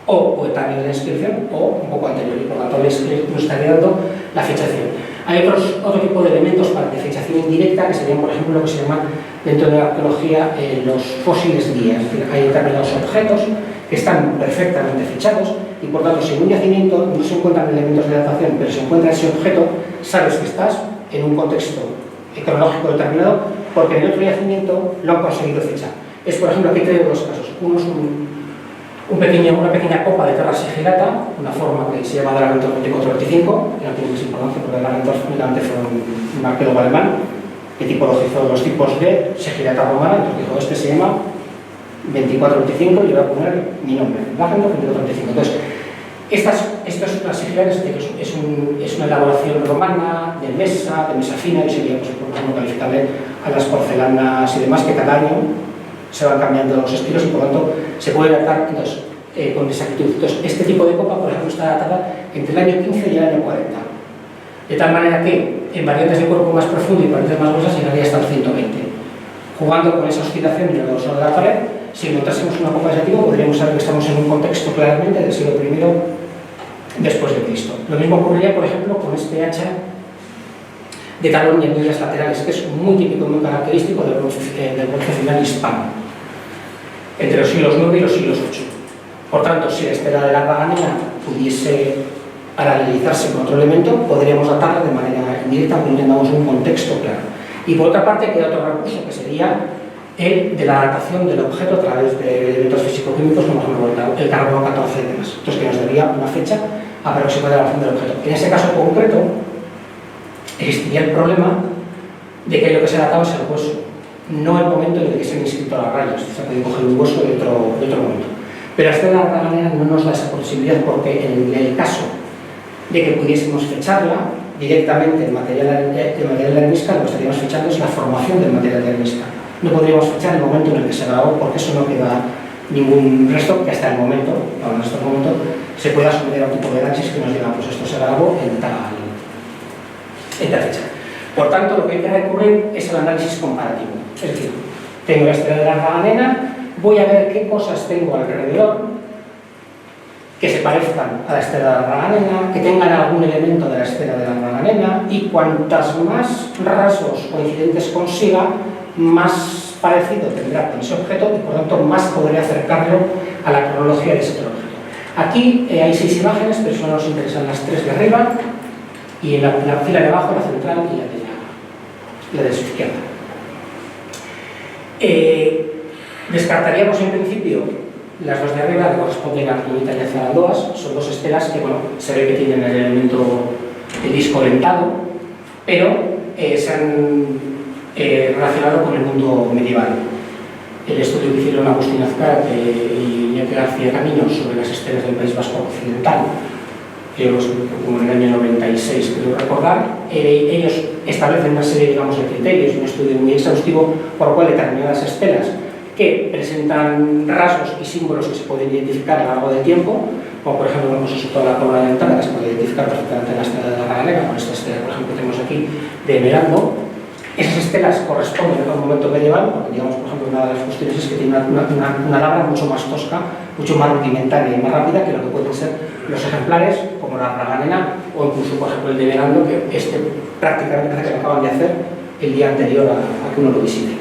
o coetáneo de la inscripción o un poco anterior, y por lo tanto nos estaría dando la fechación. Hay otro tipo de elementos para de fechación indirecta que serían, por ejemplo, lo que se llama dentro de la arqueología los fósiles guía. Es decir, hay determinados objetos que están perfectamente fechados y por tanto, si en un yacimiento no se encuentran elementos de datación, pero se encuentra ese objeto, sabes que estás en un contexto cronológico determinado porque en el otro yacimiento lo han conseguido fechar. Es, por ejemplo, aquí traigo 2 casos. Uno es una pequeña copa de terra sigillata, una forma que se llama de la Aventor 2425, que no tiene mucha importancia porque el Aventor únicamente fue un arqueólogo alemán que tipologizó los tipos de sigillata romana, entonces dijo, este se llama 2425 y le voy a poner mi nombre, Aventor 2425. Entonces, estas son las sigillatas, es una elaboración romana, de mesa fina, y sería, pues, por ejemplo, calificable a las porcelanas y demás, que cada año se van cambiando los estilos y por lo tanto se puede datar entonces, con exactitud. Entonces, este tipo de copa, por ejemplo, está datada entre el año 15 y el año 40. De tal manera que en variantes de cuerpo más profundo y variantes más gruesas llegaría hasta el 120. Jugando con esa oscilación en el grosor de la pared, si encontrásemos una copa de ese tipo, podríamos saber que estamos en un contexto claramente del siglo I después de Cristo. Lo mismo ocurriría, por ejemplo, con este hacha de talón y anillas laterales, que es muy típico, muy característico del bronce final hispano, entre los siglos IX y los siglos VIII. Por tanto, si la estela de la Paganina pudiese paralelizarse con otro elemento, podríamos datarla de manera indirecta, porque tengamos un contexto claro. Y por otra parte, queda otro recurso, que sería el de la datación del objeto a través de elementos físico-químicos, como el carbono 14 y demás. Entonces, que nos daría una fecha aproximada de la datación del objeto. En ese caso concreto, existiría el problema de que lo que se databa es el hueso, no el momento en el que se han inscrito las rayas. Se puede coger un hueso de otro momento. Pero esta de alguna manera no nos da esa posibilidad, porque en el caso de que pudiésemos fecharla directamente en material de arenisca, lo que estaríamos fechando es la formación del material de arenisca. No podríamos fechar el momento en el que se grabó, porque eso no queda ningún resto que hasta el momento, en estos momentos, se pueda someter a un tipo de análisis que nos diga, pues esto se grabó en tal fecha. Por tanto, lo que hay que recurrir es el análisis comparativo. Es decir, tengo la estela de la Paganina, voy a ver qué cosas tengo alrededor que se parezcan a la estela de la Paganina, que tengan algún elemento de la estela de la Paganina, y cuantas más rasgos coincidentes consiga, más parecido tendrá con ese objeto y por lo tanto más podré acercarlo a la cronología de ese otro objeto. Aquí hay 6 imágenes, pero solo nos interesan las 3 de arriba y en la fila de abajo, la central y la la de su izquierda. Descartaríamos en principio las dos de arriba, que corresponden a Arquimita y a Zarandoas. Son dos estelas que, bueno, se ve que tienen el elemento de disco dentado, pero se han relacionado con el mundo medieval. El estudio que hicieron Agustín Azcárate y Iñaki García Camino sobre las estelas del País Vasco Occidental, como en el año 96, creo recordar, ellos establecen una serie, digamos, de criterios, un estudio muy exhaustivo, por lo cual determinadas estelas que presentan rasgos y símbolos que se pueden identificar a lo largo del tiempo, como por ejemplo vemos toda la corona dentada, que se puede identificar perfectamente en la estela de la Raganera, con esta estela, por ejemplo, que tenemos aquí de Emeraldo. Esas estelas corresponden a un momento medieval, porque digamos, por ejemplo, una de las cuestiones es que tiene una labra mucho más tosca, mucho más rudimentaria y más rápida que lo que pueden ser los ejemplares, como la Raganena, o incluso, por ejemplo, el de Emeraldo, que prácticamente parece que lo acaban de hacer el día anterior a que uno lo visite.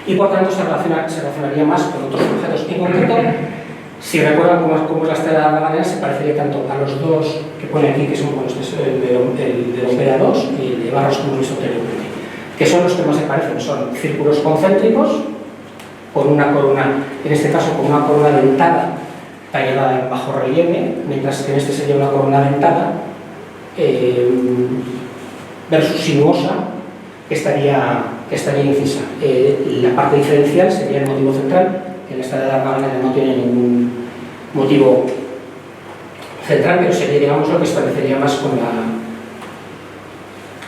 Y por tanto se relacionaría más con otros objetos. En concreto, si recuerdan cómo es la estela de la Raganera, se parecería tanto a los dos que pone aquí, que son el de Lombera 2 y el de Barros, como hemos visto anteriormente, que son los que más se parecen. Son círculos concéntricos, con una corona, en este caso con una corona dentada tallada en bajo relieve, mientras que en este sería una corona dentada versus sinuosa, que estaría incisa. La parte diferencial sería el motivo central, que en la estela de la Raganera no tiene ningún motivo central, pero sería, digamos, lo que establecería más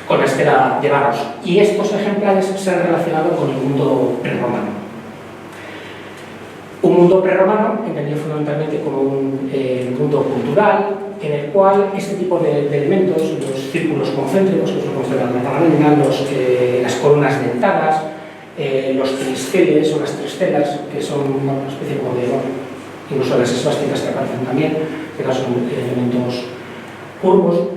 con la estela de Barros. Y estos ejemplares se han relacionado con el mundo prerromano. Un mundo prerromano entendido fundamentalmente como un mundo cultural, en el cual este tipo de elementos, los círculos concéntricos, que es lo que consideran la Raganera, las coronas dentadas, los tristeles o las tristelas, que son una especie como de, incluso las esvásticas que aparecen también, que son elementos curvos,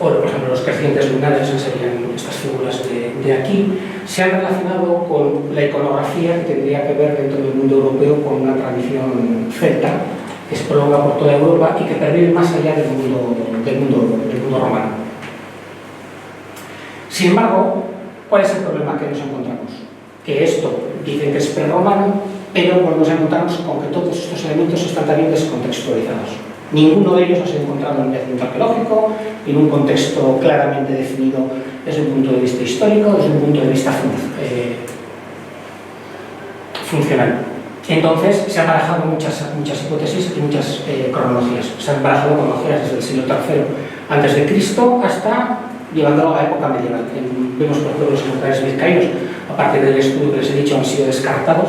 o por ejemplo los crecientes lunares, que serían estas figuras de aquí, se han relacionado con la iconografía que tendría que ver dentro del mundo europeo con una tradición celta que se prolonga por toda Europa y que pervive más allá del mundo romano. Sin embargo, ¿cuál es el problema que nos encontramos? Que esto dicen que es prerromano, pero nos encontramos con que todos estos elementos están también descontextualizados. Ninguno de ellos ha sido encontrado en un yacimiento arqueológico, en un contexto claramente definido desde un punto de vista histórico, desde un punto de vista funcional. Entonces, se han barajado muchas hipótesis y muchas cronologías. Se han barajado cronologías desde el siglo III a.C. hasta llevándolo a la época medieval. Vemos, por ejemplo, los ejemplares vizcaínos, a partir del estudio que les he dicho, han sido descartados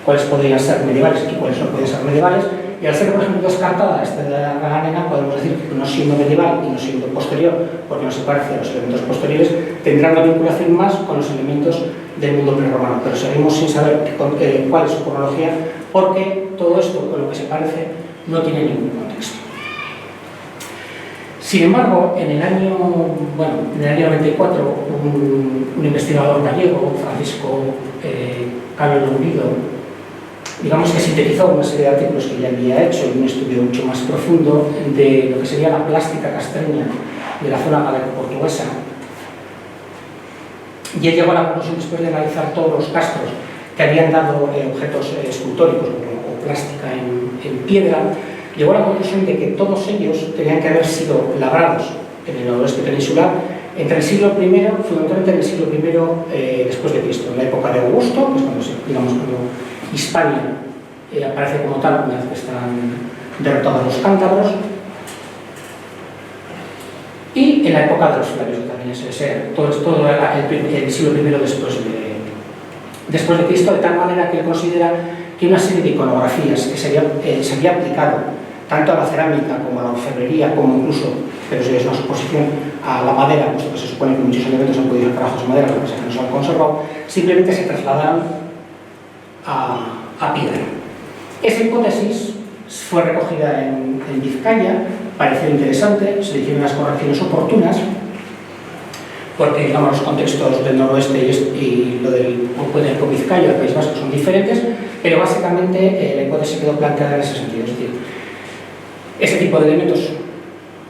cuáles podrían ser medievales y cuáles no pueden ser medievales. Y al ser, por ejemplo, descartada esta de la Raganera, podemos decir que no siendo medieval y no siendo posterior, porque no se parece a los elementos posteriores, tendrá una vinculación más con los elementos del mundo prerromano. Pero seguimos sin saber cuál es su cronología, porque todo esto con lo que se parece no tiene ningún contexto. Sin embargo, en el año 94, un investigador gallego, Francisco Carlos Lourido, digamos que sintetizó una serie de artículos que ya había hecho en un estudio mucho más profundo de lo que sería la plástica castreña de la zona galego-portuguesa. Y él llegó a la conclusión, después de analizar todos los castros que habían dado objetos escultóricos o plástica en piedra, llegó a la conclusión de que todos ellos tenían que haber sido labrados en el noroeste peninsular entre el siglo I, fundamentalmente en el siglo I después de Cristo, en la época de Augusto, que es cuando Hispania aparece como tal una vez que están derrotados los cántabros, y en la época de los Flavios, que también es todo el siglo I después de Cristo, de tal manera que él considera que una serie de iconografías que se había aplicado tanto a la cerámica como a la orfebrería, como incluso, pero eso es una suposición, a la madera, puesto que se supone que muchos elementos han podido ir trabajos de madera, porque no se han conservado, simplemente se trasladaron a piedra. Esa hipótesis fue recogida en Vizcaya, pareció interesante, se hicieron las correcciones oportunas, porque digamos, los contextos del noroeste y lo del Vizcaya, el País Vasco, son diferentes, pero básicamente la hipótesis quedó planteada en ese sentido. Es decir, ese tipo de elementos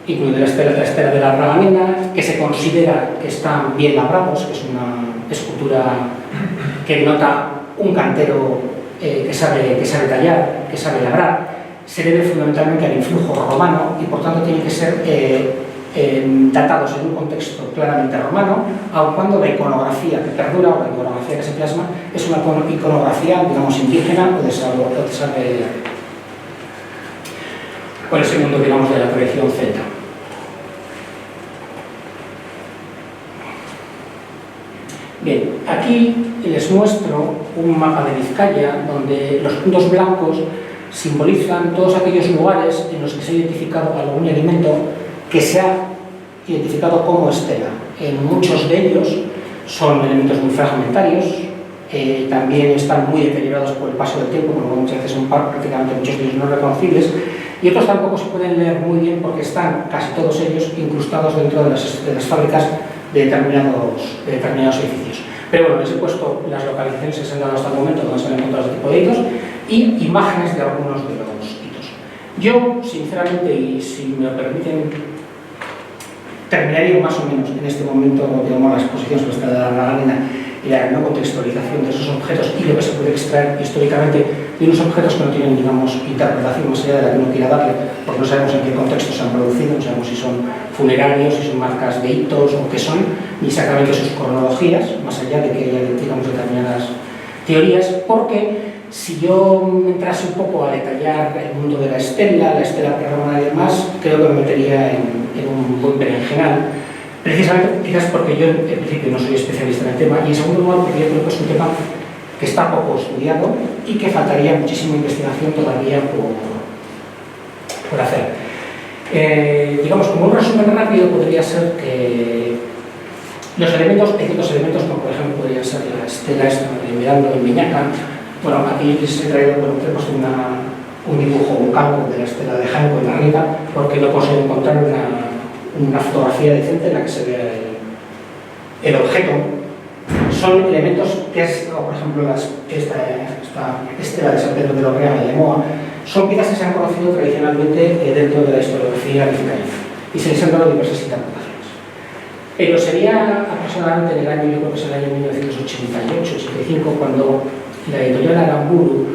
incluido la estela de la Raganena, que se considera que están bien labrados, que es una escultura que denota un cantero que sabe tallar, que sabe labrar. Se debe fundamentalmente al influjo romano y por tanto tienen que ser datados en un contexto claramente romano, aun cuando la iconografía que perdura o la iconografía que se plasma es una iconografía, digamos, indígena o de sabe cuál es el mundo, digamos, de la tradición celta. Bien, aquí les muestro un mapa de Vizcaya donde los puntos blancos simbolizan todos aquellos lugares en los que se ha identificado algún elemento que se ha identificado como estela. En muchos de ellos son elementos muy fragmentarios, también están muy deteriorados por el paso del tiempo, porque muchas veces son prácticamente muchos de ellos no reconocibles, y otros tampoco se pueden leer muy bien porque están casi todos ellos incrustados dentro de las fábricas de determinados edificios. Pero bueno, les he puesto las localizaciones que se han dado hasta el momento donde se han encontrado este tipo de hitos y imágenes de algunos de los hitos. Yo, sinceramente, y si me lo permiten, terminaría más o menos en este momento, digamos, la exposición sobre esta de la Raganena y la no contextualización de esos objetos y lo que se puede extraer históricamente de unos objetos que no tienen, digamos, interpretación más allá de la que uno quiera darle, porque no sabemos en qué contexto se han producido, no sabemos si son funerarios, si son marcas de hitos o qué son, ni exactamente sus cronologías, más allá de que haya, digamos, determinadas teorías, porque si yo me entrase un poco a detallar el mundo de la estela prerromana y demás, creo que me metería en un buen berenjenal, precisamente quizás porque yo en principio no soy especialista en el tema y en segundo lugar porque yo creo que es un tema que está poco estudiado y que faltaría muchísima investigación todavía por hacer. Digamos, como un resumen rápido podría ser que los elementos, hay ciertos elementos como por ejemplo podría ser la estela de Mirando en Miñaca. Bueno, aquí les he traído, bueno, tenemos un dibujo, un calco de la estela de Jaenco en arriba, porque no consigo encontrar una fotografía decente en la que se vea el objeto. Son elementos que es, por ejemplo, esta estela de San Pedro de Lorrea y Lemoa, son piezas que se han conocido tradicionalmente dentro de la historiografía vizcaína y se les han dado diversas interpretaciones. Pero sería aproximadamente en el año, yo creo que es el año 1988-85, cuando la editorial Aramburu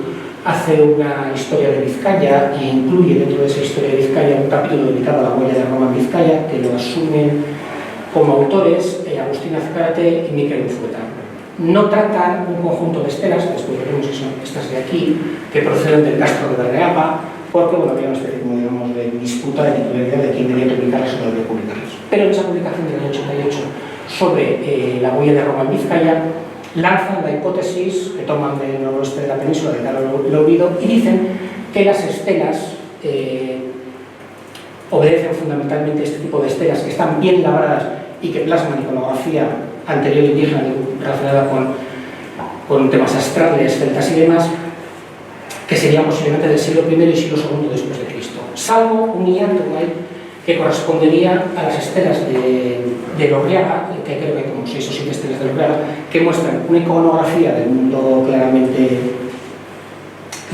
hace una historia de Vizcaya e incluye dentro de esa historia de Vizcaya un capítulo dedicado a la huella de Roma en Vizcaya, que lo asumen como autores Agustín Azcárate y Miquel Unzueta. No tratan un conjunto de estelas, después veremos que son estas de aquí, que proceden del Castro de Berreapa, porque bueno, había una especie como, digamos, de disputa de titularidad de quién debía publicarlas o no debía publicarlas. Pero en esa publicación del año 88 sobre la huella de Roma en Vizcaya, lanzan la hipótesis que toman del noroeste de la península de Calo Lourido y dicen que las estelas obedecen fundamentalmente a este tipo de estelas que están bien labradas y que plasman iconografía anterior indígena relacionada con temas astrales, celtas y demás, que serían posiblemente del siglo I y siglo II después de Cristo. Salvo un hiato que correspondería a las estelas de Lorriaga, que creo que hay como 6 o 7 estelas de Lorriaga, que muestran una iconografía del mundo claramente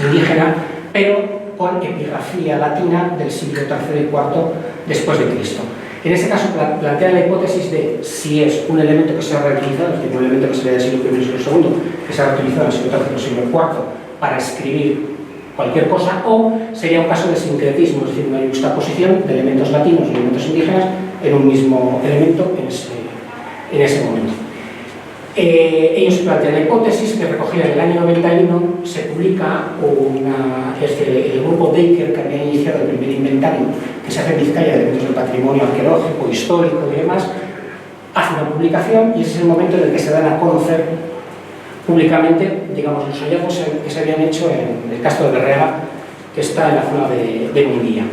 indígena, pero con epigrafía latina del siglo III y IV después de Cristo. En este caso plantea la hipótesis de si es un elemento que se ha reutilizado, es decir, un elemento que sería del siglo I y siglo II, que se ha reutilizado en el siglo III y siglo IV para escribir cualquier cosa, o sería un caso de sincretismo, es decir, una juxtaposición de elementos latinos y elementos indígenas en un mismo elemento en ese momento. Ellos plantean la hipótesis que recogida en el año 91 se publica el grupo Baker, que había iniciado el primer inventario que se hace en Vizcaya de elementos del patrimonio arqueológico, histórico y demás, hace una publicación y ese es el momento en el que se dan a conocer públicamente, digamos, los hallazgos que se habían hecho en el Castro de Berreaga, que está en la zona de Munguía.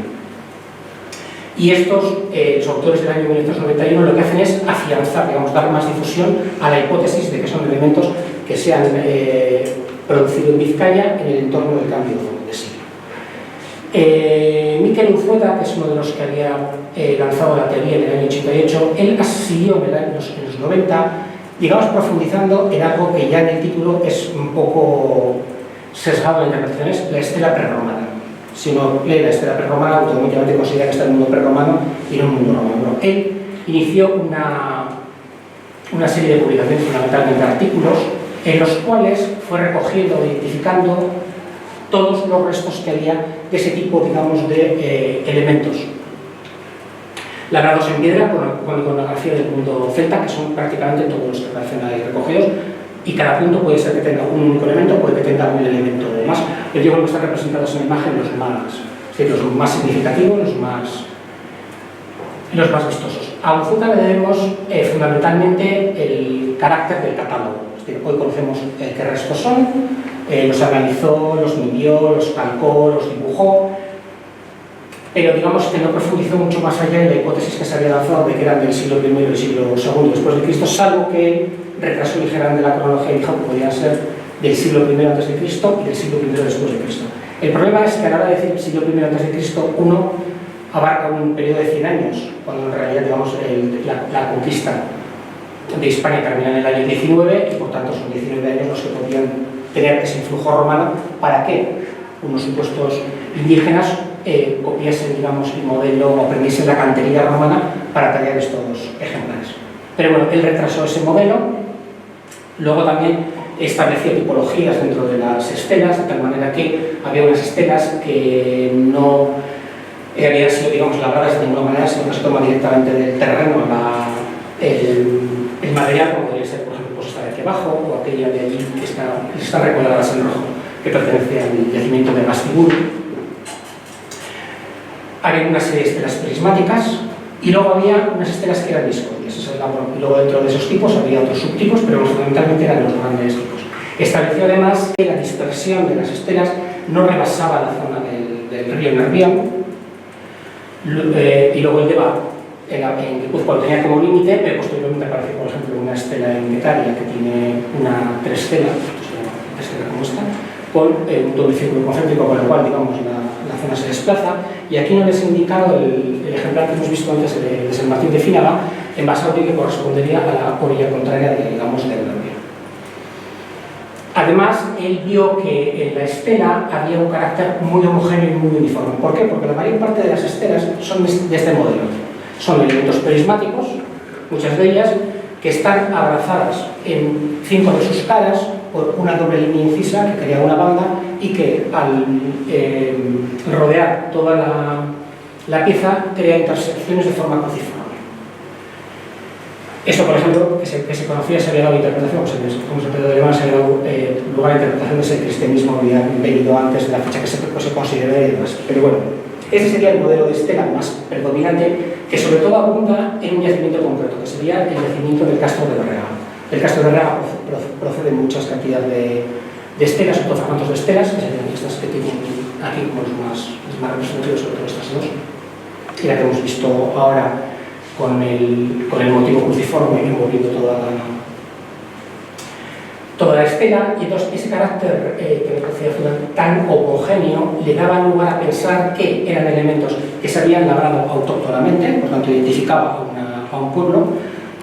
Y estos, los autores del año 1991, lo que hacen es afianzar, digamos, dar más difusión a la hipótesis de que son elementos que se han producido en Vizcaya en el entorno del cambio de siglo. Miquel Unzueta, que es uno de los que había lanzado la teoría en el año 88, él siguió en los 90, digamos, profundizando en algo que ya en el título es un poco sesgado en interpretaciones, la estela prerromana. Si uno lee la estela prerromana, automáticamente considera que está en el mundo prerromano y no en el mundo romano. Bueno, él inició una serie de publicaciones, fundamentalmente artículos, en los cuales fue recogiendo e identificando todos los restos que había de ese tipo, digamos, de elementos labrados en piedra con iconografía del mundo celta, que son prácticamente todos los que aparecen ahí recogidos, y cada punto puede ser que tenga un único elemento, puede que tenga un elemento más, pero yo creo que están representados en la imagen los más significativos, los más vistosos. A Unzueta le debemos fundamentalmente el carácter del catálogo. Es decir, hoy conocemos qué restos son, los analizó, los midió, los calcó, los dibujó, pero digamos que no profundizó mucho más allá en la hipótesis que se había lanzado de que eran del siglo I y del siglo II después de Cristo, salvo que retrasó ligeramente la cronología y dijo que podían ser del siglo I a.C. y del siglo I después de Cristo. El problema es que a la hora de decir siglo I a.C., uno abarca un periodo de 100 años, cuando en realidad, digamos, la conquista de Hispania termina en el año 19 y por tanto son 19 años los que podían tener ese influjo romano para que unos supuestos indígenas copiasen, digamos, el modelo o aprendiesen la cantería romana para tallar estos ejemplares. Pero bueno, él retrasó ese modelo, luego también estableció tipologías dentro de las estelas, de tal manera que había unas estelas que no habían sido, digamos, labradas de ninguna manera, sino que se toma directamente del terreno el material, como podría ser, por ejemplo, pues esta de aquí abajo, o aquella de allí que está recordada en rojo, que pertenece al yacimiento de Gastiburu. Había una serie de estelas prismáticas y luego había unas estelas que eran discoides. Y luego dentro de esos tipos había otros subtipos, pero fundamentalmente eran los grandes tipos. Estableció además que la dispersión de las estelas no rebasaba la zona del río Nervión, y luego el Deva en Guipúzcoa lo tenía como límite, pero posteriormente aparece, por ejemplo, una estela en Getaria que tiene una trescela, como esta, con un domicilio concéntrico, con el cual, digamos, la zona se desplaza. Y aquí no les he indicado el ejemplar que hemos visto antes de San Martín de Fínaga, en Basauri, que correspondería a la orilla contraria, digamos, del Nervión. Además, él vio que en la estela había un carácter muy homogéneo y muy uniforme. ¿Por qué? Porque la mayor parte de las estelas son de este modelo. Son elementos prismáticos, muchas de ellas, que están abrazadas en 5 de sus caras por una doble línea incisa que crea una banda y que al rodear toda la pieza crea intersecciones de forma cruciforme. Esto, por ejemplo, que se conocía, se había dado interpretación, como se Pedro de Alemán, se había dado lugar a interpretación de ese cristianismo que había venido antes de la fecha que se consideraba y demás. Pero bueno, ese sería el modelo de estela más predominante, que sobre todo abunda en un yacimiento concreto, que sería el yacimiento del Castro de Berrega. Del Castro de Berrega proceden muchas cantidades de estelas, o fragmentos de estelas, que serían estas que tienen aquí como los más representativos, sobre todo estas dos, y la que hemos visto ahora con el motivo cruciforme envolviendo toda la estela. Y entonces ese carácter que me parecía tan homogéneo le daba lugar a pensar que eran elementos que se habían labrado autóctonamente, por tanto identificaba a un pueblo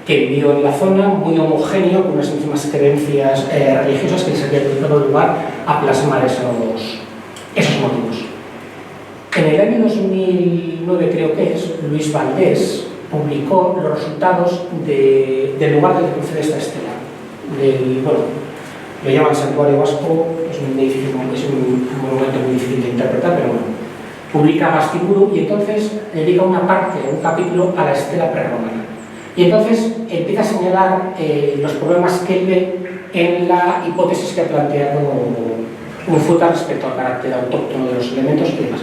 que vivió en la zona, muy homogéneo, con unas mismas creencias religiosas que les habían dado lugar a plasmar esos motivos. En el año 2009, creo que es, Luis Valdés publicó los resultados del lugar donde procede esta estela. Lo llaman Santuario Vasco, es un monumento muy difícil de interpretar, pero bueno. Publica Gastiburu y entonces dedica una parte, un capítulo a la estela prerromana. Y entonces empieza a señalar los problemas que él ve en la hipótesis que ha planteado Unzueta respecto al carácter autóctono de los elementos y demás.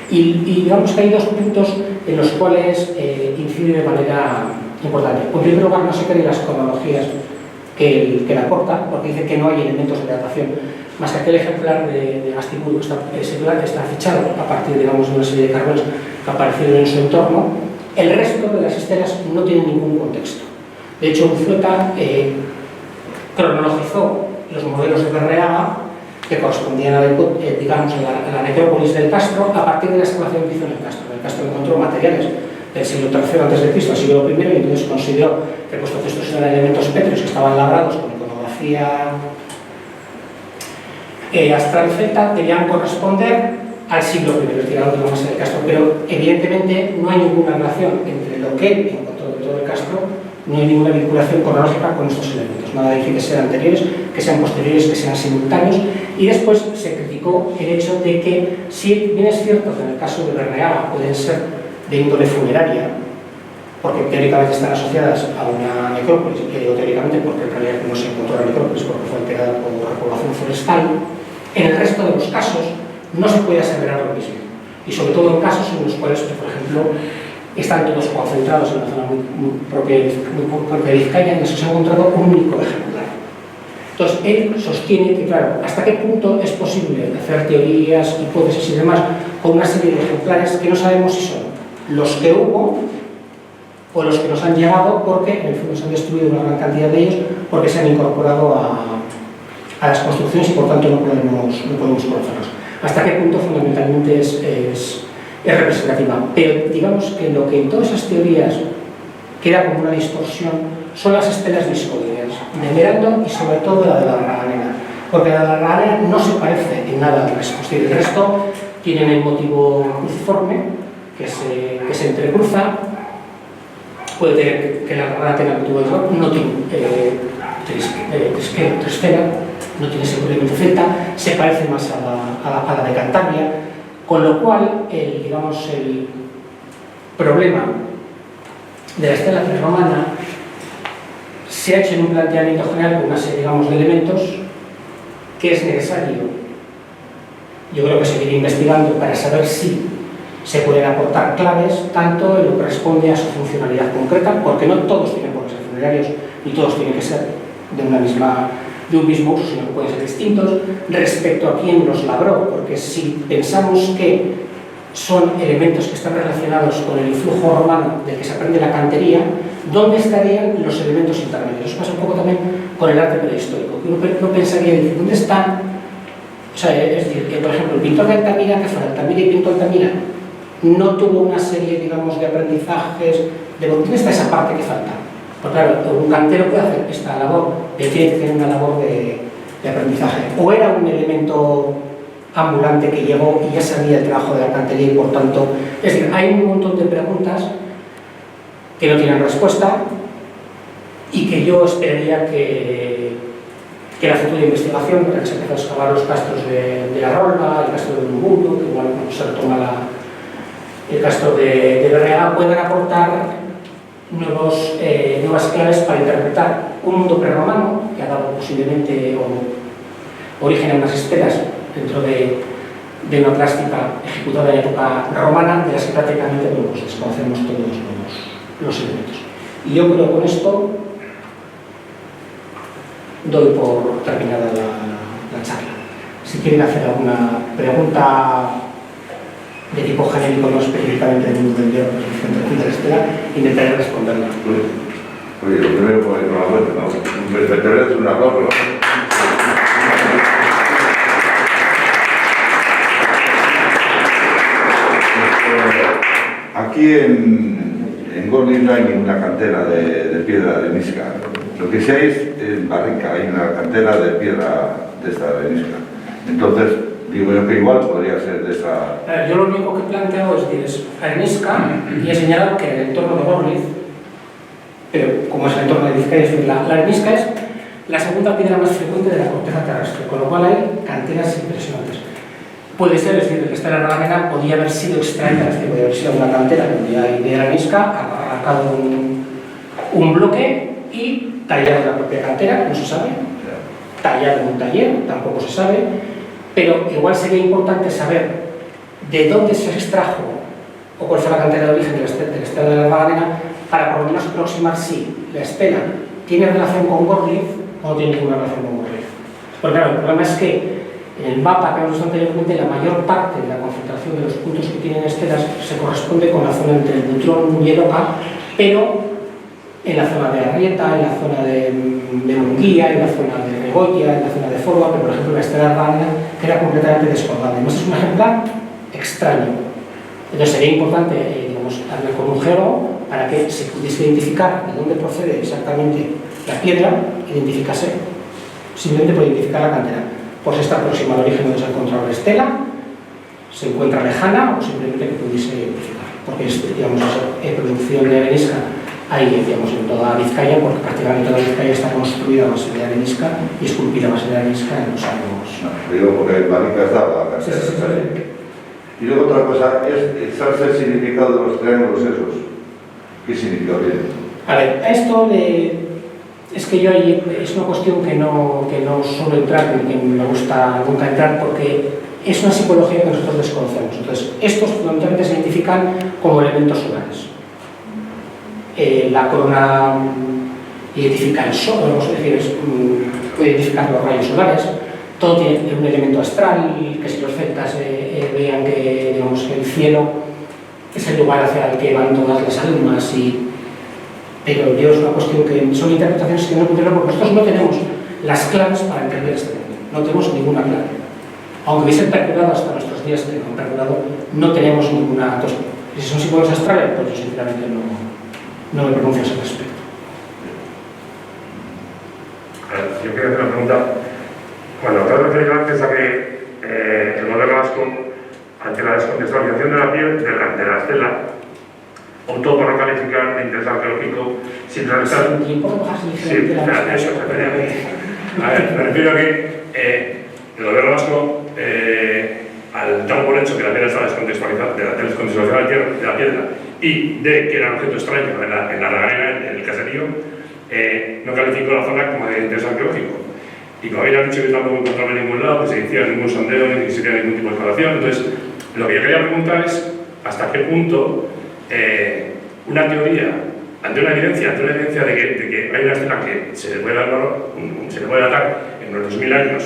Y digamos que hay dos puntos en los cuales incide de manera importante. En primer lugar, no se creen las cronologías que le aporta, porque dice que no hay elementos de datación, más que aquel ejemplar de Gastiburu que está fichado a partir, digamos, de una serie de carbones que aparecieron en su entorno. El resto de las estelas no tienen ningún contexto. De hecho, Unzueta cronologizó los modelos de Berreaga que correspondían a la necrópolis del Castro a partir de la excavación que hizo en el Castro. El Castro encontró materiales del siglo III a.C. al siglo I y entonces consideró que, puesto que estos eran elementos pétreos que estaban labrados con iconografía astral celta, debían corresponder al siglo I, es decir, a lo que vamos a ser el Castro, pero evidentemente no hay ninguna relación entre lo que él encontró de todo el Castro, no hay ninguna vinculación cronológica con estos elementos. Nada dice que sean anteriores, que sean posteriores, que sean simultáneos, y después se criticó el hecho de que, si bien es cierto que en el caso de Berreaga pueden ser de índole funeraria, porque teóricamente están asociadas a una necrópolis, que digo teóricamente porque en realidad no se encontró la necrópolis porque fue alterada por repoblación forestal, en el resto de los casos no se puede aseverar lo mismo. Y sobre todo en casos en los cuales, por ejemplo, están todos concentrados en una zona muy propia de Vizcaya, en eso se ha encontrado un único ejemplar. Entonces, él sostiene que, claro, hasta qué punto es posible hacer teorías, hipótesis y demás con una serie de ejemplares que no sabemos si son los que hubo o los que nos han llegado, porque en el fondo se han destruido una gran cantidad de ellos porque se han incorporado a las construcciones y por tanto no podemos conocerlos. Hasta qué punto fundamentalmente es representativa. Pero digamos que lo que en todas esas teorías queda como una distorsión son las estelas discoideas de Merando y sobre todo la de la Barraganera, porque la de la Barraganera no se parece en nada al resto. Es decir, el resto tienen el motivo cruciforme que se entrecruza, puede tener que la Barraganera tenga el motivo de rock, no tiene trisfera, no tiene ese elemento celta, se parece más a la de Cantabria, con lo cual digamos, el problema de la estela prerromana se ha hecho en un planteamiento general con una serie, digamos, de elementos que es necesario, yo creo que seguir investigando para saber si se pueden aportar claves tanto en lo que responde a su funcionalidad concreta, porque no todos tienen por qué ser funerarios ni todos tienen que ser de un mismo uso, sino que pueden ser distintos, respecto a quién los labró, porque si pensamos que son elementos que están relacionados con el influjo romano del que se aprende la cantería, ¿dónde estarían los elementos intermedios? Eso pasa un poco también con el arte prehistórico, que uno pensaría, ¿dónde están? O sea, es decir, que por ejemplo el pintor de Altamira, que fue Altamira y pintó Altamira, no tuvo una serie, digamos, de aprendizajes, ¿dónde está esa parte que falta? Pues claro, un cantero puede hacer esta labor, él tiene que tener una labor de aprendizaje. O era un elemento ambulante que llegó y ya sabía el trabajo de la cantería y por tanto... Es decir, hay un montón de preguntas que no tienen respuesta y que yo esperaría que la futura investigación, para que se empiece a excavar los castros de la Rolda, el castro de Lumbundo, que igual se retoma el castro de Berreaga, puedan aportar nuevas claves para interpretar un mundo prerromano que ha dado posiblemente origen a unas estelas dentro de una plástica ejecutada en época romana, de las que prácticamente pues, desconocemos todos los elementos. Y yo creo que con esto doy por terminada la charla. Si quieren hacer alguna pregunta de tipo genérico, no específicamente del mundo del hierro, de la estela, intentaré responderla. Oye, lo primero por el programa, ¿no? Me respetaré un aplauso. Aquí en Gorliz no hay ninguna cantera de piedra arenisca. Lo que sí hay es en Barrica, hay una cantera de piedra de esta arenisca. Entonces, digo yo que igual podría ser de esa... Yo lo único que he planteado es arenisca y he señalado que en el entorno de Gorliz, pero como es el entorno de Vizcaya, es decir, la arenisca es la segunda piedra más frecuente de la corteza terrestre, con lo cual hay canteras impresionantes. Puede ser, es decir, que esta Barraganera podía haber sido extraída, es decir, podía haber sido una cantera donde hay de arenisca, arrancado un bloque y tallado en la propia cantera, no se sabe, tallado en un taller, tampoco se sabe, pero igual sería importante saber de dónde se extrajo o cuál fue la cantera de origen de la estela de la Barraganera para por lo menos aproximar si la estela tiene relación con Gorliz o no tiene ninguna relación con Gorliz. Porque claro, el problema es que en el mapa que hemos visto anteriormente, la mayor parte de la concentración de los puntos que tienen estelas se corresponde con la zona entre el Butrón y el Oca, pero en la zona de Arrieta, en la zona de Munguía, en la zona de Regoya, en la zona de Forba, pero por ejemplo la estela Barraganera queda completamente descolgada. Además es un ejemplar extraño. Entonces sería importante, digamos, hablar con un geólogo para que se pudiese identificar de dónde procede exactamente la piedra, identificarse, simplemente por identificar la cantera. Pues está próxima al origen donde se ha encontrado la estela, se encuentra lejana o simplemente que pudiese verificar. Porque es, digamos, producción de arenisca hay, digamos, en toda Vizcaya, porque prácticamente toda Vizcaya está construida a base de arenisca y esculpida a base de arenisca en los años. No, digo porque en Marica estaba la Sí, cantera. sí, sí, sí. Y luego otra cosa, ¿sabes el significado de los triángulos esos? ¿Qué significado tiene? A ver, a esto es que yo ahí es una cuestión que no suelo entrar, ni que me gusta nunca entrar, porque es una psicología que nosotros desconocemos. Entonces, estos fundamentalmente se identifican como elementos solares. La corona identifica el sol, es decir, puede identificar los rayos solares. Todo tiene un elemento astral, que si los celtas vean que, digamos, el cielo es el lugar hacia el que van todas las almas, pero yo es una cuestión que son interpretaciones que no entiendo, porque nosotros no tenemos las claves para entender este mundo, no tenemos ninguna clave. Aunque hubiesen perdurado hasta nuestros días que han perdurado, no tenemos ninguna. Entonces, si son psicólogos astrales, pues yo sinceramente no me pronuncio a ese respecto. Yo quiero hacer una pregunta. Bueno, otra vez antes a que el gobierno vasco, ante la descontextualización de la estela, optó por no calificar de interés arqueológico sin realizar. Sí, eso, a ver, me refiero a que el gobierno vasco, al dar por hecho que la piedra estaba descontextualizada, de la descontextualización de la piedra y de que era un objeto extraño en la regadera, en el caserío, no calificó la zona como de interés arqueológico. Y como habían dicho que tampoco encontraba en ningún lado, que se hiciera ningún sondeo, ni que se hiciera ningún tipo de excavación. Entonces, lo que yo quería preguntar es hasta qué punto una teoría, ante una evidencia de que hay una escena que se le puede datar en unos 2000 años,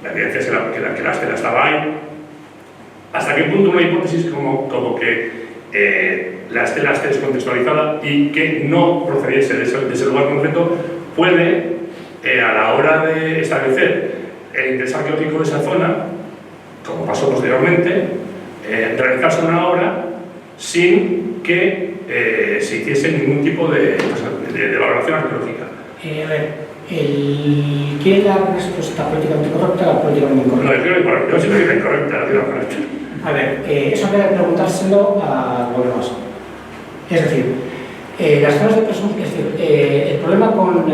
la evidencia es que la estela estaba ahí, hasta qué punto una hipótesis como que la estela esté descontextualizada y que no procediese de ese lugar concreto puede, a la hora de establecer el interés arqueológico de esa zona, como pasó posteriormente, realizarse una obra sin que se hiciese ningún tipo de valoración arqueológica. A ver, ¿quiere dar respuesta políticamente correcta o políticamente incorrecta? No, yo creo incorrecta, yo siempre digo incorrecta, la digo correcta. A ver, eso habría que preguntárselo al gobierno vasco. Es decir, las zonas de presunción, es decir, el problema con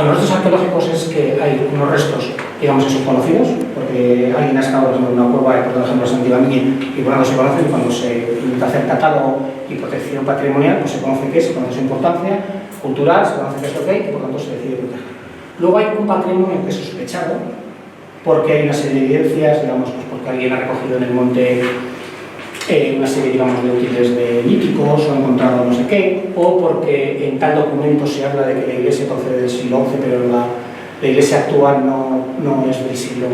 los restos arqueológicos es que hay unos restos, digamos, que son conocidos, porque alguien ha excavado en una cueva, por ejemplo, en Santibaniñe, y por lo tanto se conocen, y cuando se intenta hacer catálogo y protección patrimonial, pues se conoce qué es, se conoce su importancia cultural, se conoce qué es lo que hay, y por lo tanto se decide proteger. Luego hay un patrimonio que es sospechado, porque hay una serie de evidencias, digamos, pues porque alguien ha recogido en el monte una serie, digamos, de útiles de líticos o ha encontrado no sé qué, o porque en tal documento se habla de que la iglesia procede del siglo XI, pero la iglesia actual no es del siglo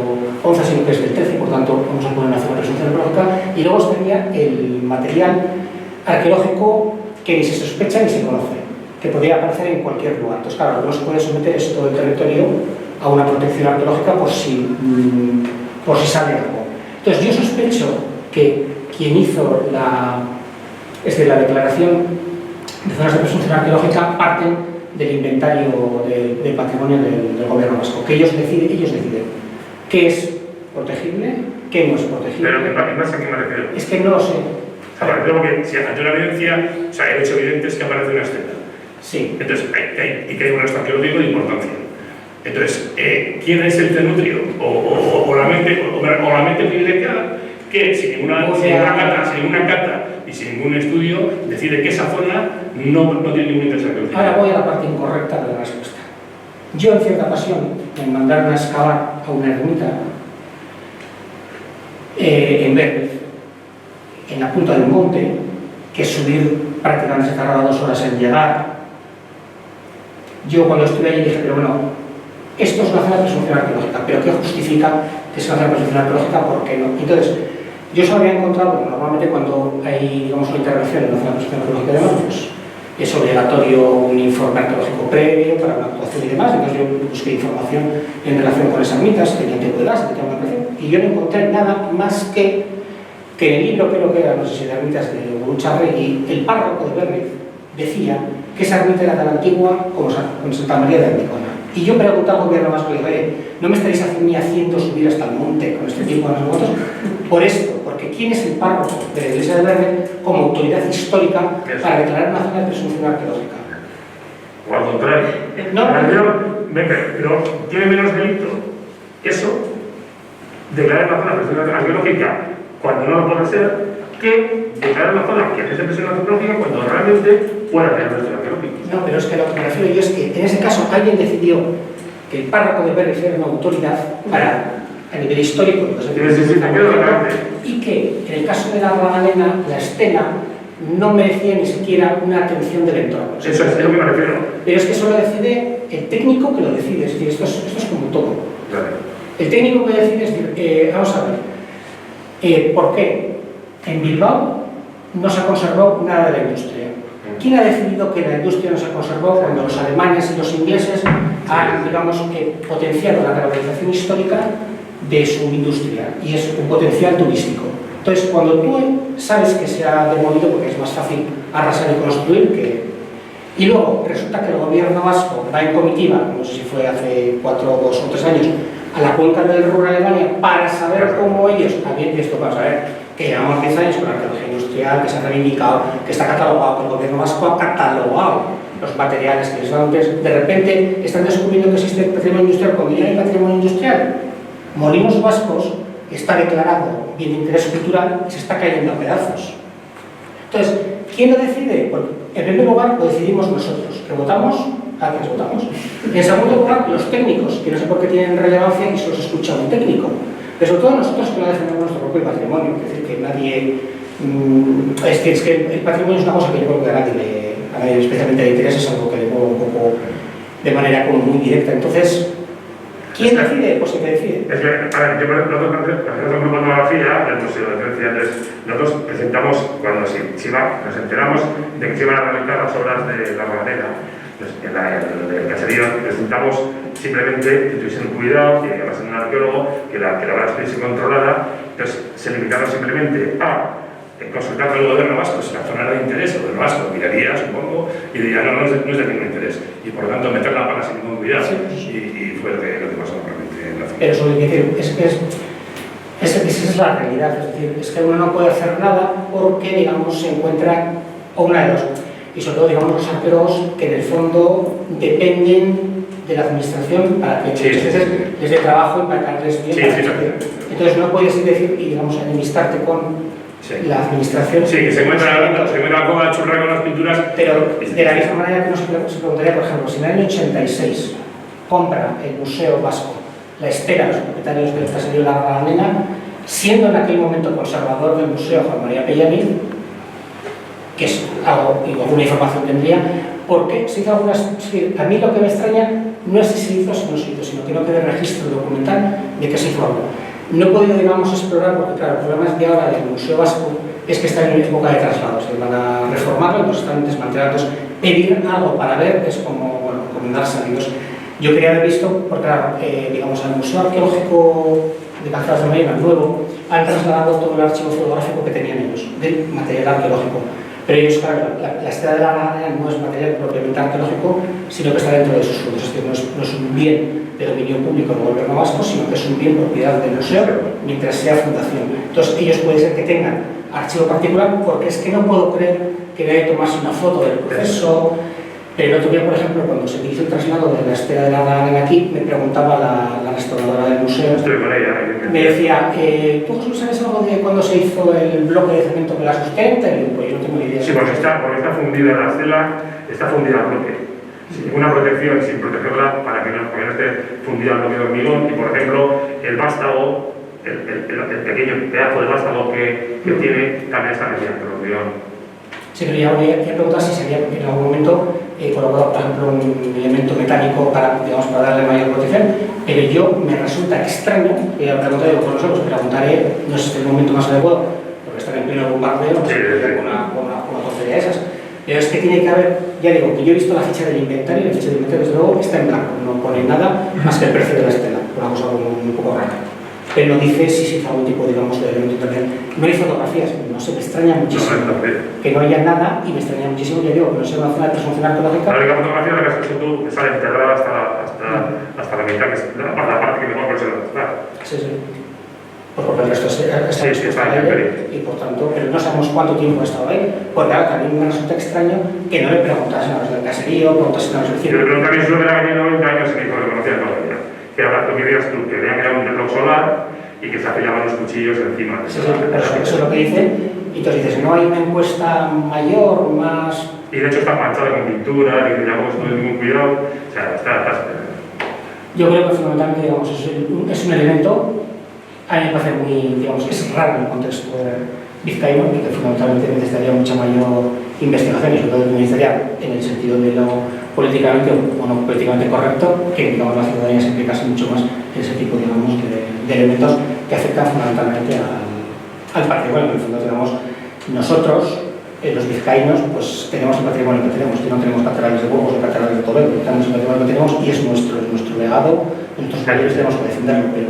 XI, sino que es del XIII, por tanto vamos a poner una zona de presunción arqueológica, y luego estaría el material arqueológico que ni se sospecha ni se conoce, que podría aparecer en cualquier lugar. Entonces, claro, no se puede someter es todo el territorio a una protección arqueológica por si sale algo. Entonces, yo sospecho que quien hizo la declaración de zonas de presunción arqueológica parten del inventario de patrimonio del gobierno vasco, que ellos deciden qué es protegible, qué no es protegible. Pero ¿en base a qué me refiero? Es que no lo sé. Aparece porque si ante una evidencia, o sea, el hecho evidente es que aparece una estela. Sí. Entonces, y que hay un resto arqueológico de importancia. Entonces, ¿quién es el cenutrio? O la mente privilegiada que sin ninguna cata y sin ningún estudio decide que esa zona no tiene ningún interés arqueológico. Ahora voy a la parte incorrecta de la respuesta. Yo en cierta ocasión me mandaron a excavar a una ermita en Vélez, en la punta del monte, que subir prácticamente se tardaba 2 horas en llegar. Yo cuando estuve allí dije, pero bueno, esto es una zona de presunción arqueológica, pero ¿qué justifica que sea una zona de presunción arqueológica? ¿Por qué no? Entonces, yo se había encontrado, normalmente cuando hay, digamos, una intervención en una zona de presunción arqueológica de demás, pues es obligatorio un informe arqueológico previo para una actuación y demás. Entonces yo busqué información en relación con esas ermitas, tenía antigüedad, tenía una relación, y yo no encontré nada más que en el libro, creo que era, no sé si de ermitas de Gurutxarregui, el párroco de Berriz decía que esa ermita era tan antigua como Santa María de Anticona. Y yo pregunté al gobierno vasco, le dije, oye, ¿no me estaréis haciendo subir hasta el monte con este tipo de nosotros? por esto, porque ¿quién es el párroco de la Iglesia de Verde como autoridad histórica para declarar una zona de presunción arqueológica? O al contrario. Pero tiene menos delito eso, declarar una zona de presunción arqueológica cuando no lo puede ser, que declarar una zona que es de presunción arqueológica cuando realmente pueda tener presunción arqueológica. No, pero es que lo que me refiero yo es que en ese caso alguien decidió que el párroco de Verde fuera una autoridad para, a nivel histórico, y que en el caso de la Magdalena, la estela no merecía ni siquiera una atención del entorno. Eso es lo que me refiero. Pero es que eso lo decide el técnico que lo decide, es decir, esto es como todo. Claro. El técnico que decide es decir, vamos a ver, ¿por qué? En Bilbao no se ha conservado nada de la industria. ¿Quién ha decidido que la industria no se conservó cuando los alemanes y los ingleses han, digamos, potenciado la revalorización histórica de su industria? Y es un potencial turístico. Entonces, cuando tú sabes que se ha demolido, porque es más fácil arrasar y construir que... Y luego resulta que el gobierno vasco va en comitiva, no sé si fue hace 2 o 3 años, a la cuenca del Ruhr, Alemania, para saber cómo ellos, también esto para saber que llevamos 10 años con la arqueología industrial, que se ha reivindicado, que está catalogado, que el gobierno vasco ha catalogado los materiales que les dan antes. De repente están descubriendo que existe patrimonio industrial cuando ya hay patrimonio industrial. Molinos Vascos está declarado bien de interés cultural y se está cayendo a pedazos. Entonces, ¿quién lo decide? Pues, en primer lugar, lo decidimos nosotros, que votamos, a quienes votamos. En segundo lugar, los técnicos, que no sé por qué tienen relevancia y se los escucha un técnico. Pero sobre todo nosotros que no defendemos nuestro propio patrimonio, es decir, que nadie... es que el patrimonio es una cosa que yo creo que a nadie especialmente le interesa, es algo que le pongo un poco de manera como muy directa. Entonces, ¿quién decide? Pues el que decide. Es que, a ver, yo nosotros un grupo de etnografía del Museo de Ciencia, nosotros presentamos, cuando se iba, nos enteramos de que se iban a realizar las obras de la Magdalena, en el caserío, presentamos simplemente que tuviesen cuidado, que llamasen un arqueólogo, que la obra estuviese controlada. Entonces se limitaron simplemente a consultar con el gobierno vasco si la zona era de interés, el gobierno vasco miraría, supongo, y diría no es de ningún interés, y por lo tanto meter la pala sin ningún cuidado, y fue lo que pasó realmente en la zona. Pero eso esa es la realidad, es decir, es que uno no puede hacer nada porque, digamos, se encuentra una de dos. Y sobre todo, digamos, los arqueólogos que en el fondo dependen de la administración para que muchas veces les dé trabajo y para que les bien. Entonces no puedes decir y, digamos, enemistarte con la administración. Sí, que se encuentra como la churra con las pinturas. Pero de la misma manera que uno se preguntaría, por ejemplo, si en el año 86 compra el Museo Vasco la estela de los propietarios del caserío de la Magdalena, siendo en aquel momento conservador del museo Juan María Pellamil, que es algo, y alguna información tendría, porque se hizo algunas... A mí lo que me extraña no es si se hizo o si no se hizo, sino que no quede registro documental de que se hizo algo. No he podido, digamos, explorar, porque claro, el problema de ahora del Museo Vasco es que está en época de traslados, se van a reformarlo, entonces están desmantelando. Entonces, pedir algo para ver es como, bueno, recomendar salidos. Yo quería haber visto, porque claro, digamos, al Museo Arqueológico de Caceras de Marina, nuevo, han trasladado todo el archivo fotográfico que tenían ellos, del material arqueológico. Pero ellos, claro, la estela de la Magdalena no es material propiamente arqueológico, sino que está dentro de sus fondos. Es decir, no es un bien de dominio público del gobierno vasco, sino que es un bien propiedad del museo mientras sea fundación. Entonces, ellos puede ser que tengan archivo particular, porque es que no puedo creer que debe tomarse una foto del proceso. Pero el otro día, por ejemplo, cuando se hizo el traslado de la estela de la Magdalena aquí, me preguntaba la restauradora del museo, me decía, ¿tú, Jesús, sabes algo de cuándo se hizo el bloque de cemento que la sustenta? Y yo, pues yo no tengo ni idea. Sí, porque está fundida la estela, está fundida el bloque. Sin ninguna protección, sin protegerla para que no esté fundida el bloque de hormigón. Y, por ejemplo, el vástago, el pequeño pedazo de vástago que tiene, también está metido en el hormigón. Sí, pero ya habría preguntado si se había en algún momento colocado, por ejemplo, un elemento metálico para darle mayor protección, pero yo me resulta extraño, y la pregunta digo, por nosotros preguntaré, no es el momento más adecuado, porque están en pleno bombardeo, no sé, con una tontería de esas, pero es que tiene que haber, ya digo, que yo he visto la ficha del inventario, y la ficha del inventario desde luego está en blanco, no pone nada más que el precio de la estela, una cosa un poco rara. Pero no dice si se hizo algún tipo, digamos, de elemento internet. No hay fotografías, no sé, me extraña muchísimo que no haya nada, y me extraña muchísimo, ya digo, que no sea una zona de presunción arqueológica. La única fotografía es la que has hecho tú, que sale enterrada hasta la mitad, que es la parte que mejor por eso está. Sí, sí. Pues porque el resto está Sí, dispuesto a está ello, bien. y por tanto, pero no sabemos cuánto tiempo ha estado ahí, porque ahora también me resulta extraño que no le preguntasen a los del caserío, preguntasen a los Yo vecinos. le pregunté a mi suegra que tiene 90 años y me dijo que conocía todavía. Que ahora tú me dirías tú, que vean que era un reloj solar y que se afilaban los cuchillos encima. Sí, sí, pero eso es lo que dicen, y entonces dices, no hay una encuesta mayor, más... Y de hecho está manchada con pintura, y digamos, no hay ningún cuidado. O sea, Yo creo que fundamentalmente, digamos, es un elemento, a mí me parece muy, digamos, es raro en el contexto vizcaíno, y que fundamentalmente necesitaría mucha mayor investigación, y sobre todo necesitaría, en el sentido de lo políticamente o no políticamente correcto, que digamos, la ciudadanía se implicase mucho más en ese tipo, digamos, de elementos que afectan fundamentalmente al patrimonio. En el fondo, digamos, nosotros, los vizcaínos, pues tenemos el patrimonio que tenemos, que no tenemos catedrales de Burgos o catedrales de Toledo, tenemos el patrimonio que tenemos y es nuestro legado, nuestros mayores tenemos que defenderlo, pero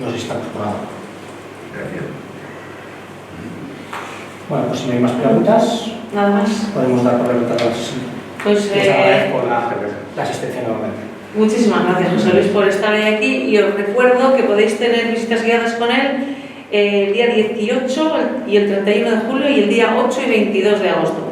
no sé si estamos por nada. Bueno, pues si no hay más preguntas, Nada más. podemos dar por resultados. Pues Les agradezco la asistencia nuevamente. muchísimas gracias, José Luis, por estar hoy aquí, y os recuerdo que podéis tener visitas guiadas con él el día 18 y el 31 de julio y el día 8 y 22 de agosto.